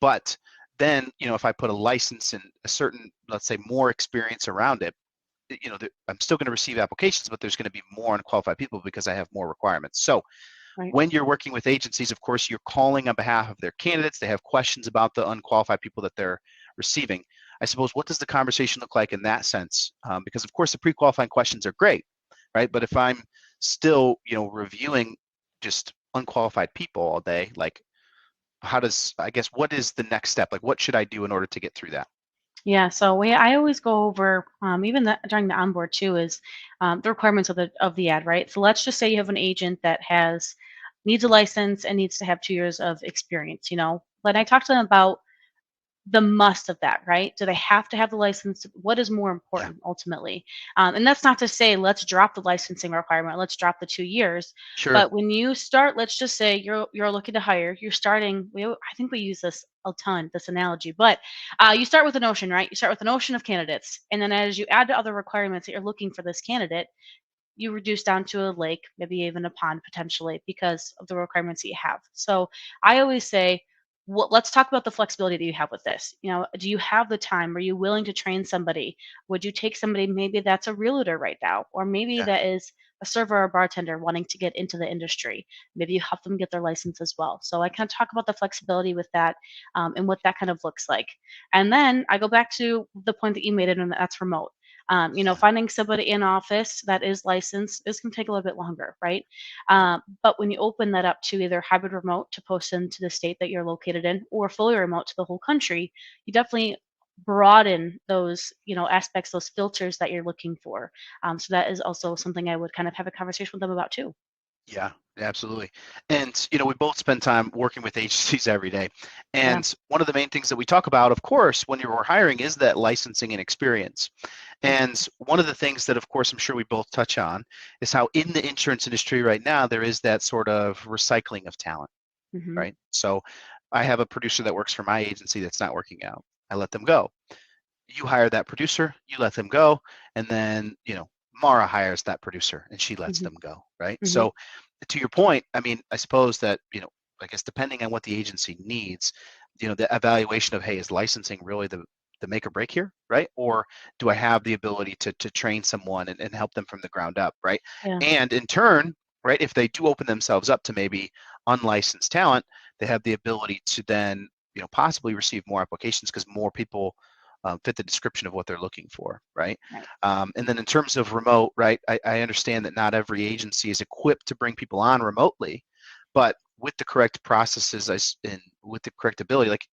But then, if I put a license and a certain, let's say, more experience around it, I'm still going to receive applications, but there's going to be more unqualified people because I have more requirements. So Right. when you're working with agencies, of course, you're calling on behalf of their candidates. They have questions about the unqualified people that they're receiving. I suppose, what does the conversation look like in that sense? Because of course the pre-qualifying questions are great, right? But if I'm still, reviewing just unqualified people all day, like what is the next step? Like, what should I do in order to get through that? Yeah, so I always go over even during the onboard too is the requirements of the ad, right? So let's just say you have an agent that needs a license and needs to have 2 years of experience, But I talk to them about the must of that, right? Do they have to have the license? What is more Yeah, important ultimately? And that's not to say let's drop the licensing requirement, let's drop the 2 years. sure. But when you start, let's just say you're looking to hire, you're starting. I think we use this a ton, this analogy, but you start with an ocean, right? You start with an ocean of candidates, and then as you add to other requirements that you're looking for this candidate, you reduce down to a lake, maybe even a pond potentially because of the requirements that you have. So I always say, let's talk about the flexibility that you have with this. Do you have the time? Are you willing to train somebody? Would you take somebody maybe that's a realtor right now, or maybe Yeah, that is a server or bartender wanting to get into the industry? Maybe you help them get their license as well. So I kind of talk about the flexibility with that and what that kind of looks like. And then I go back to the point that you made it, and that's remote. yeah, Finding somebody in office that is licensed is going to take a little bit longer, right? yeah. But when you open that up to either hybrid remote to post into the state that you're located in, or fully remote to the whole country, you definitely broaden those aspects, those filters that you're looking for. So that is also something I would kind of have a conversation with them about too. Yeah, absolutely. And we both spend time working with agencies every day. Yeah. And one of the main things that we talk about, of course, when you're hiring is that licensing and experience. Yep. And one of the things that, of course, I'm sure we both touch on is how in the insurance industry right now, there is that sort of recycling of talent, Hmm. right? So I have a producer that works for my agency that's not working out. I let them go. You hire that producer, you let them go, and then Mara hires that producer and she lets Hmm. them go, right? Hmm. So to your point, I mean, I suppose that I guess depending on what the agency needs, the evaluation of, hey, is licensing really the make or break here, right? Or do I have the ability to train someone and help them from the ground up, right? Yeah. And in turn, right, if they do open themselves up to maybe unlicensed talent, they have the ability to then possibly receive more applications because more people fit the description of what they're looking for, right? Right. And then in terms of remote, right, I understand that not every agency is equipped to bring people on remotely, but with the correct processes and with the correct ability, like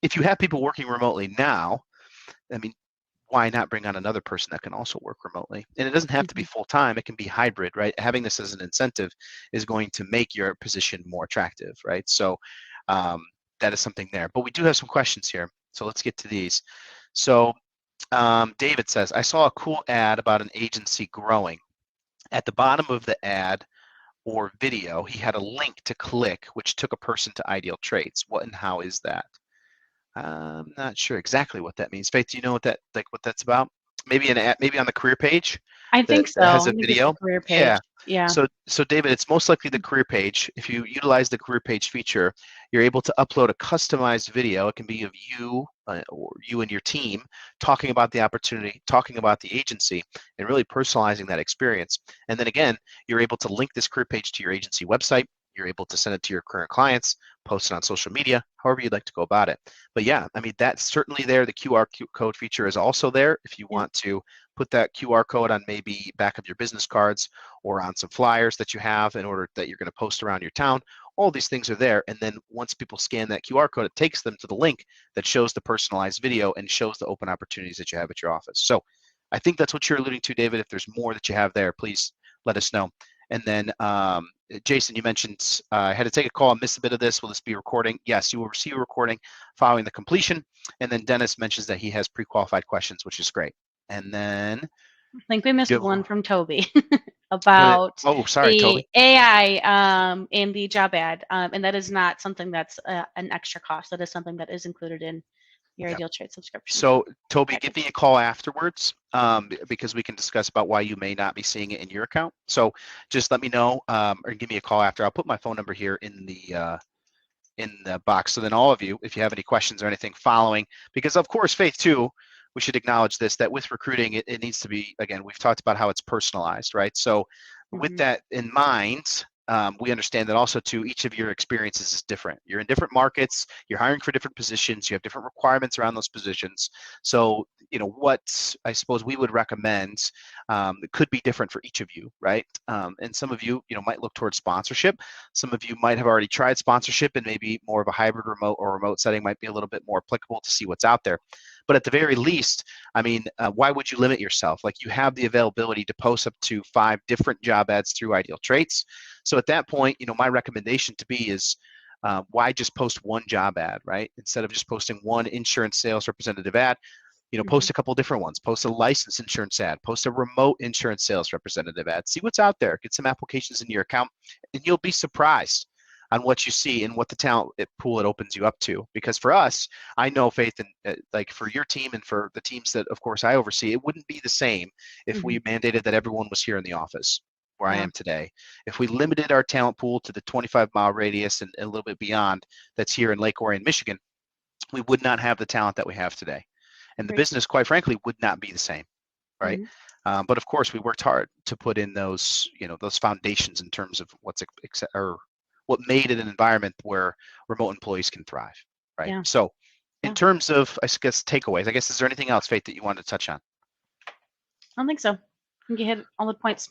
if you have people working remotely now, I mean, why not bring on another person that can also work remotely? And it doesn't have to be Hmm. full time, it can be hybrid, right? Having this as an incentive is going to make your position more attractive, right? So um, that is something there. But we do have some questions here. So let's get to these. So David says, I saw a cool ad about an agency growing. At the bottom of the ad or video, he had a link to click, which took a person to IdealTraits. What and how is that? I'm not sure exactly what that means. Faith, do you know what that's about? Maybe an ad, maybe on the career page I that, think so. that has I a think it's the video. career page. Yeah. Yeah. So David, it's most likely the career page. If you utilize the career page feature, you're able to upload a customized video. It can be of you or you and your team talking about the opportunity, talking about the agency, and really personalizing that experience. And then again, you're able to link this career page to your agency website. You're able to send it to your current clients, post it on social media, however you'd like to go about it. But yeah, I mean, that's certainly there. The QR code feature is also there if you Yeah. want to put that QR code on maybe back of your business cards or on some flyers that you have in order that you're going to post around your town. All these things are there. And then once people scan that QR code, it takes them to the link that shows the personalized video and shows the open opportunities that you have at your office. So I think that's what you're alluding to, David. If there's more that you have there, please let us know. And then Jason, you mentioned I had to take a call. I missed a bit of this. Will this be recording? Yes, you will receive a recording following the completion. And then Dennis mentions that he has pre-qualified questions, which is great. And then I think we we missed do have one from Toby what it, about oh, sorry, the Toby. AI in the job ad, and that is not something that's an extra cost. That is something that is included in your Yeah. IdealTraits subscription. So Toby, give Package. me a call afterwards because we can discuss about why you may not be seeing it in your account. So just let me know or give me a call after. I'll put my phone number here in the box. So then all of you, if you have any questions or anything following, because of course, Faith too, we should acknowledge this, that with recruiting, it needs to be, again, we've talked about how it's personalized, right? So with Mhm. that in mind, we understand that also too, each of your experiences is different. You're in different markets, you're hiring for different positions, you have different requirements around those positions. So, you know, what I suppose we would recommend could be different for each of you, right? And some of you, you know, might look towards sponsorship. Some of you might have already tried sponsorship, and maybe more of a hybrid remote or remote setting might be a little bit more applicable to see what's out there. But at the very least, I mean, why would you limit yourself? Like, you have the availability to post up to 5 different job ads through IdealTraits. So at that point, you know, my recommendation to be is why just post one job ad, right? Instead of just posting one insurance sales representative ad, you know, post Mhm. a couple different ones. Post a licensed insurance ad, post a remote insurance sales representative ad. See what's out there. Get some applications in your account, and you'll be surprised on what you see and what the talent pool it opens you up to. Because for us, I know, Faith, and like for your team and for the teams that, of course, I oversee, it wouldn't be the same if we Mhm. mandated that everyone was here in the office where I Yeah. am today. If we limited our talent pool to the 25-mile radius and a little bit beyond that's here in Lake Orion, Michigan, we would not have the talent that we have today. And the Great. business, quite frankly, would not be the same, right? Mhm. But of course, we worked hard to put in those, you know, those foundations in terms of or what made it an environment where remote employees can thrive, right? Yeah. So, in Yeah. terms of, I guess, takeaways, I guess, is there anything else, Faith, that you wanted to touch on? I don't think so. I think you hit all the points.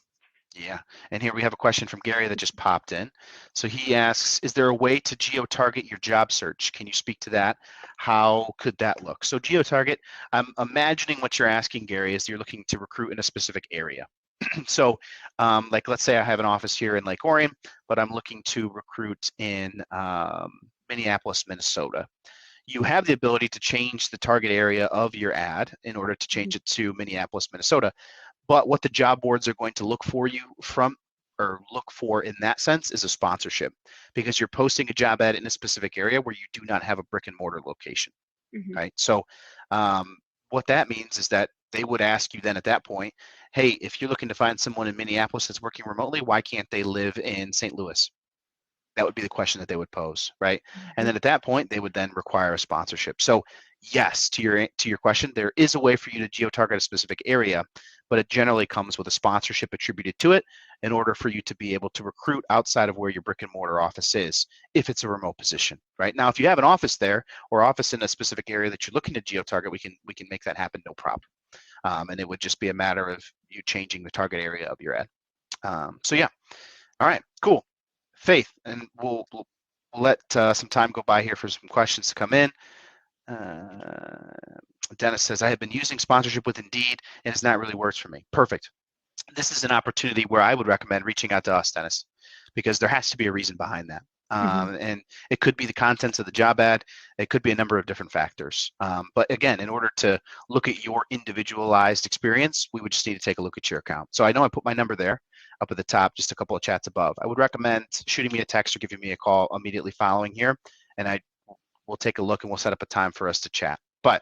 Yeah, and here we have a question from Gary that just popped in. So he asks, is there a way to geo-target your job search? Can you speak to that? How could that look? So geo-target, I'm imagining what you're asking, Gary, is you're looking to recruit in a specific area. So like, let's say I have an office here in Lake Orion, but I'm looking to recruit in Minneapolis, Minnesota. You have the ability to change the target area of your ad in order to Mhm. change it to Minneapolis, Minnesota. But what the job boards are going to look for you from or look for in that sense is a sponsorship, because you're posting a job ad in a specific area where you do not have a brick and mortar location, Mhm. right? So what that means is that they would ask you then at that point, hey, if you're looking to find someone in Minneapolis that's working remotely, why can't they live in St. Louis? That would be the question that they would pose, right? And Mhm. then at that point, they would then require a sponsorship. So yes, to your question, there is a way for you to geo-target a specific area, but it generally comes with a sponsorship attributed to it in order for you to be able to recruit outside of where your brick and mortar office is, if it's a remote position, right? Now, if you have an office there or office in a specific area that you're looking to geo-target, we can make that happen, no problem. And it would just be a matter of you changing the target area of your ad. So yeah, all right, cool. Faith, and we'll let some time go by here for some questions to come in. Uh, Dennis says, I have been using sponsorship with Indeed, and it's not really works for me. Perfect. This is an opportunity where I would recommend reaching out to us, Dennis, because there has to be a reason behind that. Mhm. And it could be the contents of the job ad. It could be a number of different factors. But again, in order to look at your individualized experience, we would just need to take a look at your account. So I know I put my number there up at the top, just a couple of chats above. I would recommend shooting me a text or giving me a call immediately following here, and I will take a look and we'll set up a time for us to chat. But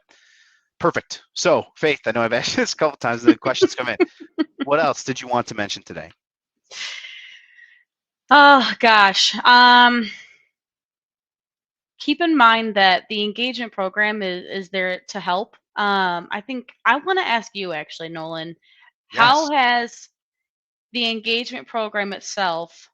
perfect. So Faith, I know I've asked this a couple of times, the questions come in. What else did you want to mention today? Oh gosh. Keep in mind that the engagement program is there to help. I think I want to ask you actually, Nolan, how Yes. has the engagement program itself,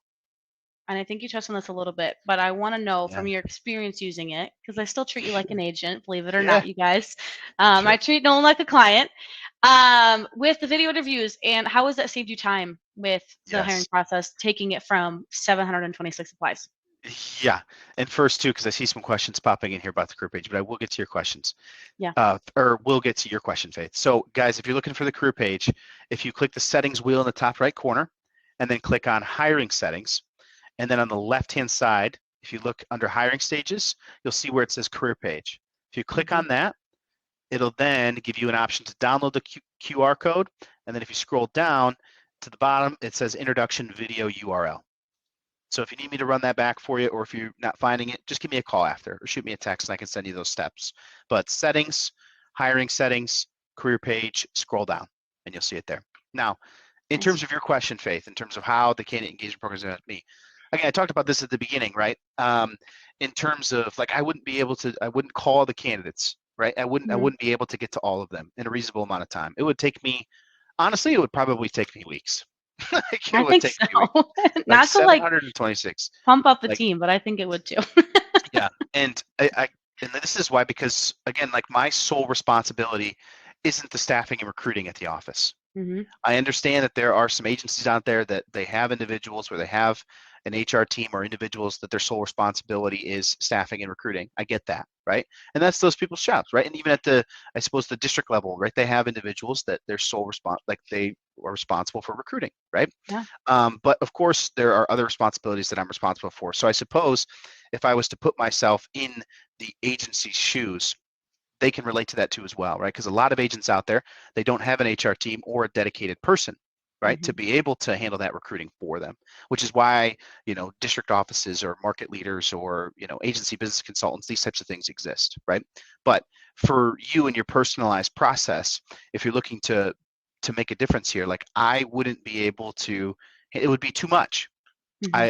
and I think you touched on this a little bit, but I want to know Yeah. from your experience using it, because I still treat you like an agent, believe it or Yeah. not, you guys. Sure. I treat Nolan like a client. With the video interviews, and how has that saved you time with the hiring Yes. process, taking it from 726 applies? Yeah. And first too, because I see some questions popping in here about the career page, but I will get to your questions. Yeah. Or we'll get to your question, Faith. So guys, if you're looking for the career page, if you click the settings wheel in the top right corner and then click on hiring settings, and then on the left-hand side, if you look under hiring stages, you'll see where it says career page. If you click Hmm. on that, it'll then give you an option to download the QR code. And then if you scroll down to the bottom, it says introduction video URL. So if you need me to run that back for you, or if you're not finding it, just give me a call after or shoot me a text and I can send you those steps. But settings, hiring settings, career page, scroll down and you'll see it there. Now, in Nice. terms of your question, Faith, in terms of how the candidate engagement program is going to me, again, I talked about this at the beginning, right? In terms of like, I wouldn't call the candidates, right? I wouldn't be able to get to all of them in a reasonable amount of time. It would take me, honestly, it would probably take me weeks. Like, it I would think take so. me weeks. Like Not to like 726. pump up the Like, team, but I think it would too. yeah, and and this is why, because again, like my sole responsibility isn't the staffing and recruiting at the office. Hmm. I understand that there are some agencies out there that they have individuals where they have an HR team or individuals that their sole responsibility is staffing and recruiting. I get that, right? And that's those people's jobs, right? And even at the, I suppose, the district level, right? They have individuals that their sole like they are responsible for recruiting, right? Yeah. But of course, there are other responsibilities that I'm responsible for. So I suppose if I was to put myself in the agency's shoes, they can relate to that too as well, right? Because a lot of agents out there, they don't have an HR team or a dedicated person, right, to Hmm. be able to handle that recruiting for them, which is why, district offices or market leaders or, agency business consultants, these types of things exist, right? But for you and your personalized process, if you're looking to make a difference here, like I wouldn't be able to, it would be too much. Hmm.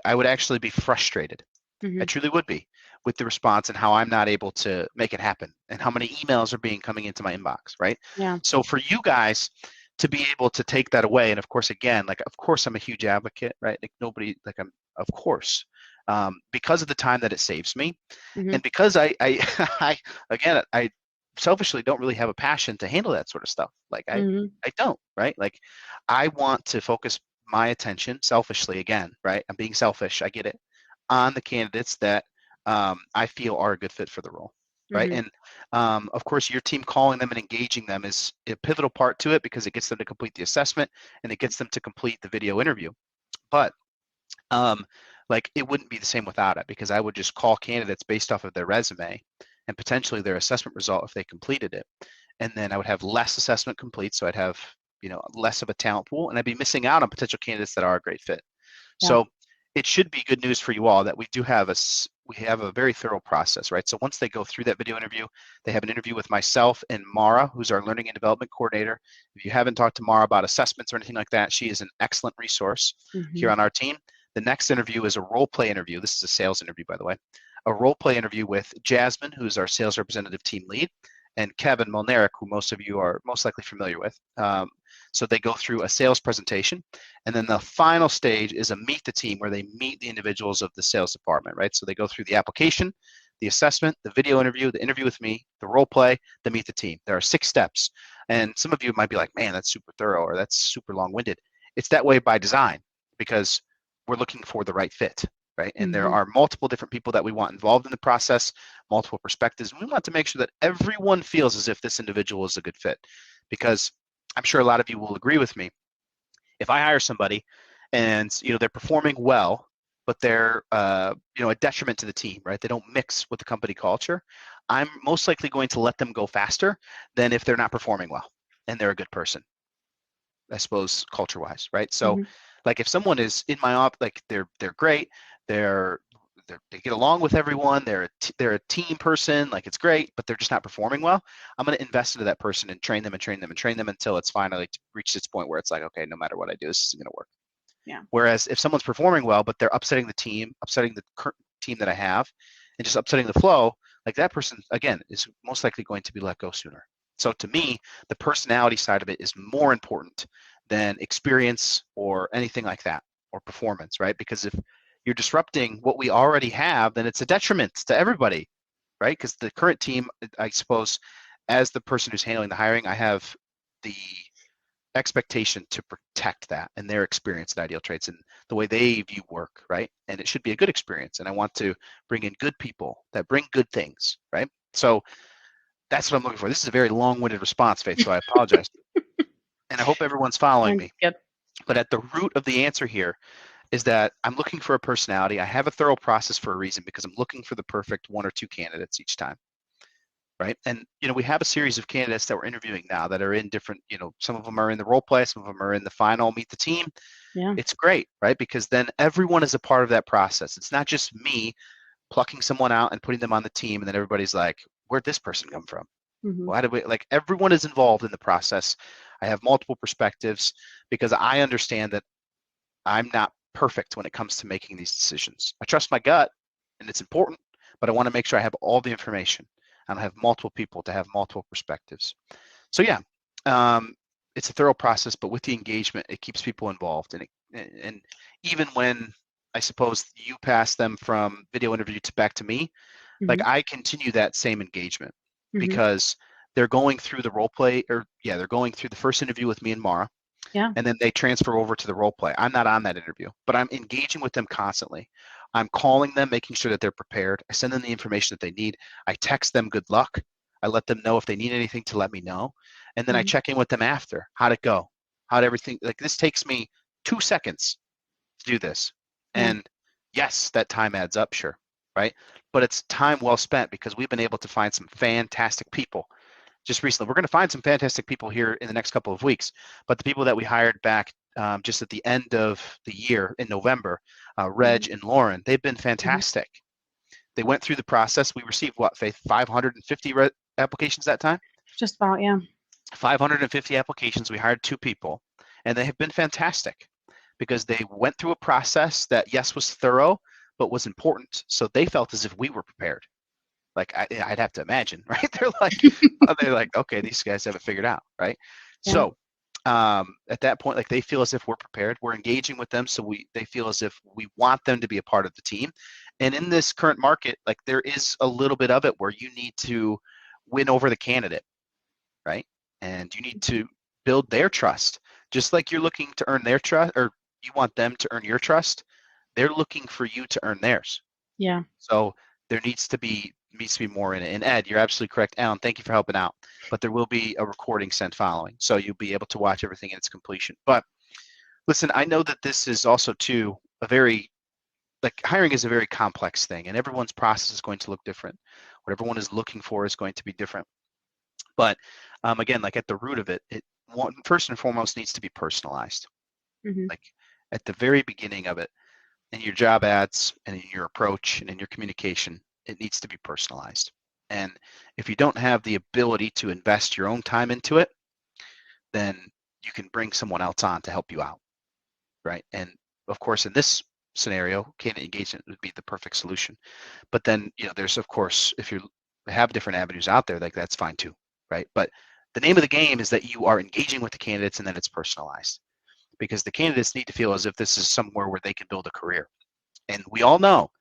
I would actually be frustrated. I Hmm. truly would be with the response and how I'm not able to make it happen and how many emails are being coming into my inbox, right? Yeah. So for you guys to be able to take that away, and of course, again, like of course I'm a huge advocate, right? Like nobody, like I'm, of course, because of the time that it saves me, Hmm. and because I again, I selfishly don't really have a passion to handle that sort of stuff. Like Hmm. I don't, right? Like I want to focus my attention selfishly again, right? I'm being selfish. I get it, on the candidates that I feel are a good fit for the role, right? Hmm. And of course, your team calling them and engaging them is a pivotal part to it because it gets them to complete the assessment and it gets them to complete the video interview. But um, like it wouldn't be the same without it because I would just call candidates based off of their resume and potentially their assessment result if they completed it. And then I would have less assessment complete. So I'd have, less of a talent pool and I'd be missing out on potential candidates that are a great fit. Yeah. So it should be good news for you all that we do have we have a very thorough process, right? So once they go through that video interview, they have an interview with myself and Mara, who's our learning and development coordinator. If you haven't talked to Mara about assessments or anything like that, she is an excellent resource here Hmm. on our team. The next interview is a role play interview. This is a sales interview, by the way. A role play interview with Jasmine, who's our sales representative team lead, and Kevin Molnaric, who most of you are most likely familiar with. So they go through a sales presentation, and then the final stage is a meet the team where they meet the individuals of the sales department, right? So they go through the application, the assessment, the video interview, the interview with me, the role play, the meet the team. There are 6 steps. And some of you might be like, man, that's super thorough or that's super long-winded. It's that way by design because we're looking for the right fit, right? And there Hmm. are multiple different people that we want involved in the process, multiple perspectives. And we want to make sure that everyone feels as if this individual is a good fit because I'm sure a lot of you will agree with me. If I hire somebody and they're performing well, but they're a detriment to the team, right? They don't mix with the company culture. I'm most likely going to let them go faster than if they're not performing well and they're a good person, I suppose, culture-wise, right? So, Hmm. like if someone is in my op, like they're great, they're, they get along with everyone, they're a team person, like it's great, but they're just not performing well. I'm going to invest into that person and train them and train them and train them until it's finally reached its point where it's like, okay, no matter what I do, this isn't going to work. Yeah. Whereas if someone's performing well, but they're upsetting the team, upsetting the current team that I have, and just upsetting the flow, like that person, again, is most likely going to be let go sooner. So to me, the personality side of it is more important than experience or anything like that, or performance, right? Because if you're disrupting what we already have, then it's a detriment to everybody, right? Because the current team, I suppose, as the person who's handling the hiring, I have the expectation to protect that and their experience at Ideal Traits and the way they view work, right? And it should be a good experience. And I want to bring in good people that bring good things, right? So that's what I'm looking for. This is a very long-winded response, Faith, so I apologize. And I hope everyone's following me. Good. But at the root of the answer here is that I'm looking for a personality. I have a thorough process for a reason because I'm looking for the perfect 1 or 2 candidates each time. right? And we have a series of candidates that we're interviewing now that are in different, some of them are in the role play, some of them are in the final meet the team. Yeah. It's great, right? Because then everyone is a part of that process. It's not just me plucking someone out and putting them on the team, and then everybody's like, where'd this person come from? Mm-hmm. Why did we, like, everyone is involved in the process. I have multiple perspectives because I understand that I'm not perfect when it comes to making these decisions. I trust my gut and it's important, but I want to make sure I have all the information and I have multiple people to have multiple perspectives. So yeah, it's a thorough process, but with the engagement, it keeps people involved. And even when I suppose you pass them from video interview to back to me, like I continue that same engagement because they're going through the role play, or yeah, they're going through the first interview with me and Mara. Yeah. And then they transfer over to the role play. I'm not on that interview, but I'm engaging with them constantly. I'm calling them, making sure that they're prepared. I send them the information that they need. I text them good luck. I let them know if they need anything to let me know. And then I check in with them after. How'd it go? How'd everything, like this takes me 2 seconds to do this. Yeah. And yes, that time adds up, sure, right? But it's time well spent because we've been able to find some fantastic people just recently. We're going to find some fantastic people here in the next couple of weeks, but the people that we hired back just at the end of the year in November, Reg and Lauren, they've been fantastic. They went through the process. We received what, Faith, 550 applications that time? Just about, yeah. 550 applications. We hired 2 people, and they have been fantastic because they went through a process that, yes, was thorough, but was important. So they felt as if we were prepared. Like I'd have to imagine, right? They're like, okay, these guys have it figured out, right? Yeah. So at that point, like they feel as if we're prepared. We're engaging with them, so they feel as if we want them to be a part of the team. And in this current market, like there is a little bit of it where you need to win over the candidate, right? And you need to build their trust, just like you're looking to earn their trust, or you want them to earn your trust. They're looking for you to earn theirs. Yeah. So there needs to be more in it. And Ed, you're absolutely correct. Alan, thank you for helping out. But there will be a recording sent following, so you'll be able to watch everything in its completion. But listen, I know that this is also too a very, like, hiring is a very complex thing, and everyone's process is going to look different. What everyone is looking for is going to be different. But again, like at the root of it, first and foremost needs to be personalized. Like at the very beginning of it, in your job ads and in your approach and in your communication, it needs to be personalized. And if you don't have the ability to invest your own time into it, then you can bring someone else on to help you out, right? And of course, in this scenario, candidate engagement would be the perfect solution. But then, there's, of course, if you have different avenues out there, like that's fine too, right? But the name of the game is that you are engaging with the candidates and then it's personalized, because the candidates need to feel as if this is somewhere where they can build a career. And we all know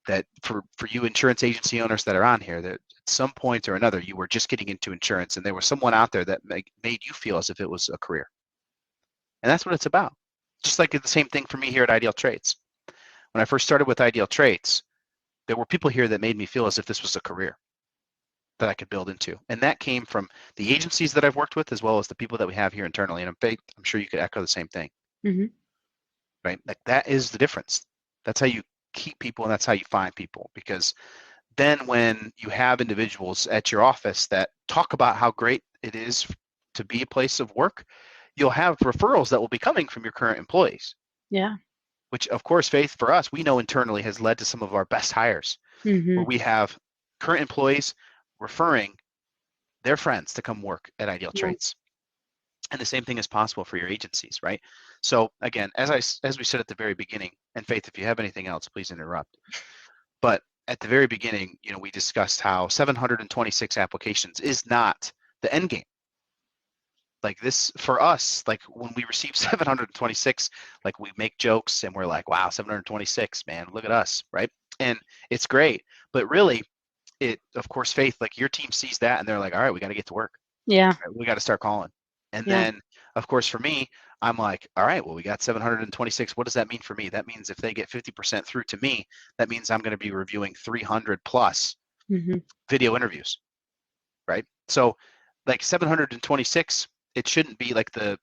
that for you insurance agency owners that are on here, that at some point or another, you were just getting into insurance and there was someone out there that made you feel as if it was a career. And that's what it's about. Just like the same thing for me here at IdealTraits. When I first started with IdealTraits, there were people here that made me feel as if this was a career that I could build into. And that came from the agencies that I've worked with, as well as the people that we have here internally. And I'm sure you could echo the same thing. Right? Like that is the difference. That's how you keep people and that's how you find people. Because then when you have individuals at your office that talk about how great it is to be a place of work, you'll have referrals that will be coming from your current employees. Yeah. Which, of course, Faith, for us, we know internally has led to some of our best hires, where we have current employees referring their friends to come work at IdealTraits. And the same thing is possible for your agencies, right? So again, as we said at the very beginning, and Faith, if you have anything else, please interrupt. But at the very beginning, we discussed how 726 applications is not the end game. Like this, for us, like when we receive 726, like we make jokes and we're like, wow, 726, man, look at us, right? And it's great. But really, of course, Faith, like your team sees that and they're like, all right, we got to get to work. Yeah. Right, we got to start calling. And then, of course, for me, I'm like, all right, well, we got 726. What does that mean for me? That means if they get 50% through to me, that means I'm going to be reviewing 300 plus video interviews, right? So like 726, it shouldn't be like the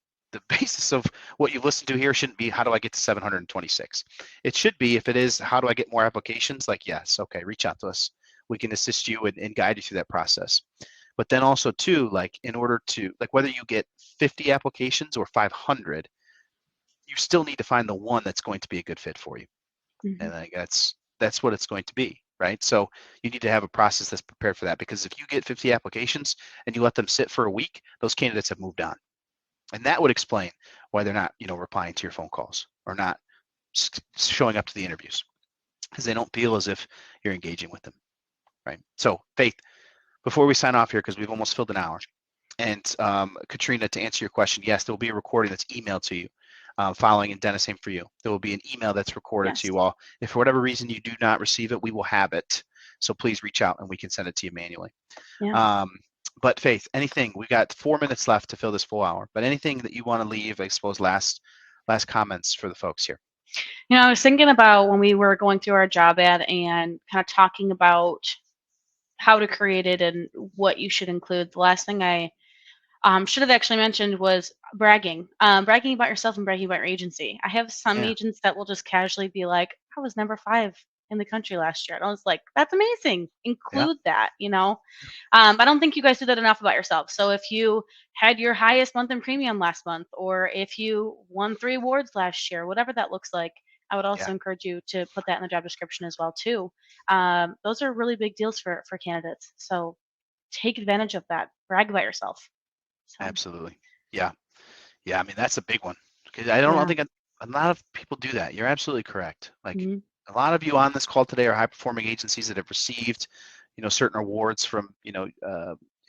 basis of what you've listened to here shouldn't be how do I get to 726. It should be, if it is how do I get more applications, like, yes, okay, reach out to us. we can assist you and guide you through that process. But then also too, like in order to, like whether you get 50 applications or 500, you still need to find the one that's going to be a good fit for you. And I think that's what it's going to be, right? So you need to have a process that's prepared for that, because if you get 50 applications and you let them sit for a week, those candidates have moved on. And that would explain why they're not, replying to your phone calls or not showing up to the interviews, because they don't feel as if you're engaging with them, right? So Faith, before we sign off here, because we've almost filled an hour, and Katrina, to answer your question, yes, there will be a recording that's emailed to you following, and Dennis, same for you. There will be an email that's recorded to you all. If for whatever reason you do not receive it, we will have it. So please reach out and we can send it to you manually. Yeah. But Faith, anything, we got 4 minutes left to fill this full hour, but anything that you want to leave, I suppose, last comments for the folks here. I was thinking about when we were going through our job ad and kind of talking about how to create it and what you should include. The last thing I should have actually mentioned was bragging. Bragging about yourself and bragging about your agency. I have some agents that will just casually be like, I was number 5 in the country last year. And I was like, that's amazing. Include that, I don't think you guys do that enough about yourself. So if you had your highest month in premium last month, or if you won 3 awards last year, whatever that looks like, I would also encourage you to put that in the job description as well too. Those are really big deals for candidates. So take advantage of that. Brag about yourself. So. Absolutely. Yeah. I mean, that's a big one, because I don't think a lot of people do that. You're absolutely correct. Like a lot of you on this call today are high performing agencies that have received, certain awards from,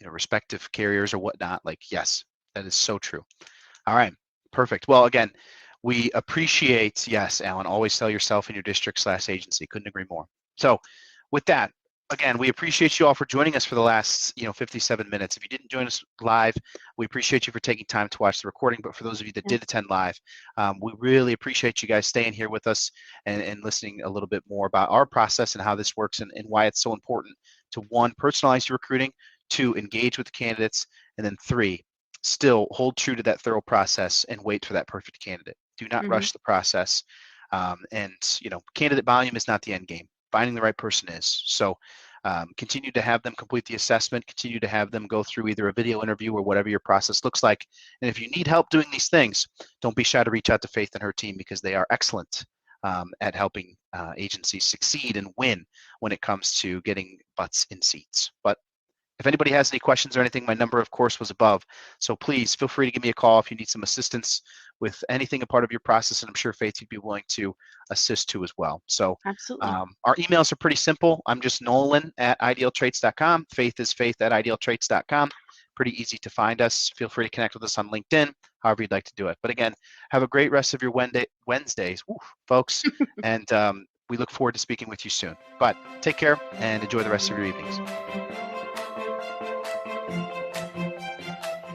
respective carriers or whatnot. Like, yes, that is so true. All right. Perfect. Well, again, we appreciate, yes, Alan, always sell yourself in your district/agency. Couldn't agree more. So with that, again, we appreciate you all for joining us for the last 57 minutes. If you didn't join us live, we appreciate you for taking time to watch the recording. But for those of you that did attend live, we really appreciate you guys staying here with us and listening a little bit more about our process and how this works, and why it's so important to, 1, personalize your recruiting, 2, engage with the candidates, and then 3, still hold true to that thorough process and wait for that perfect candidate. Do not rush the process. And candidate volume is not the end game. Finding the right person is. So continue to have them complete the assessment, continue to have them go through either a video interview or whatever your process looks like. And if you need help doing these things, don't be shy to reach out to Faith and her team, because they are excellent at helping agencies succeed and win when it comes to getting butts in seats. But if anybody has any questions or anything, my number, of course, was above. So please feel free to give me a call if you need some assistance with anything a part of your process. And I'm sure Faith, you'd be willing to assist too as well. So absolutely. Our emails are pretty simple. I'm just Nolan at IdealTraits.com. Faith is Faith at IdealTraits.com. Pretty easy to find us. Feel free to connect with us on LinkedIn, however you'd like to do it. But again, have a great rest of your Wednesdays, folks. And we look forward to speaking with you soon. But take care and enjoy the rest of your evenings.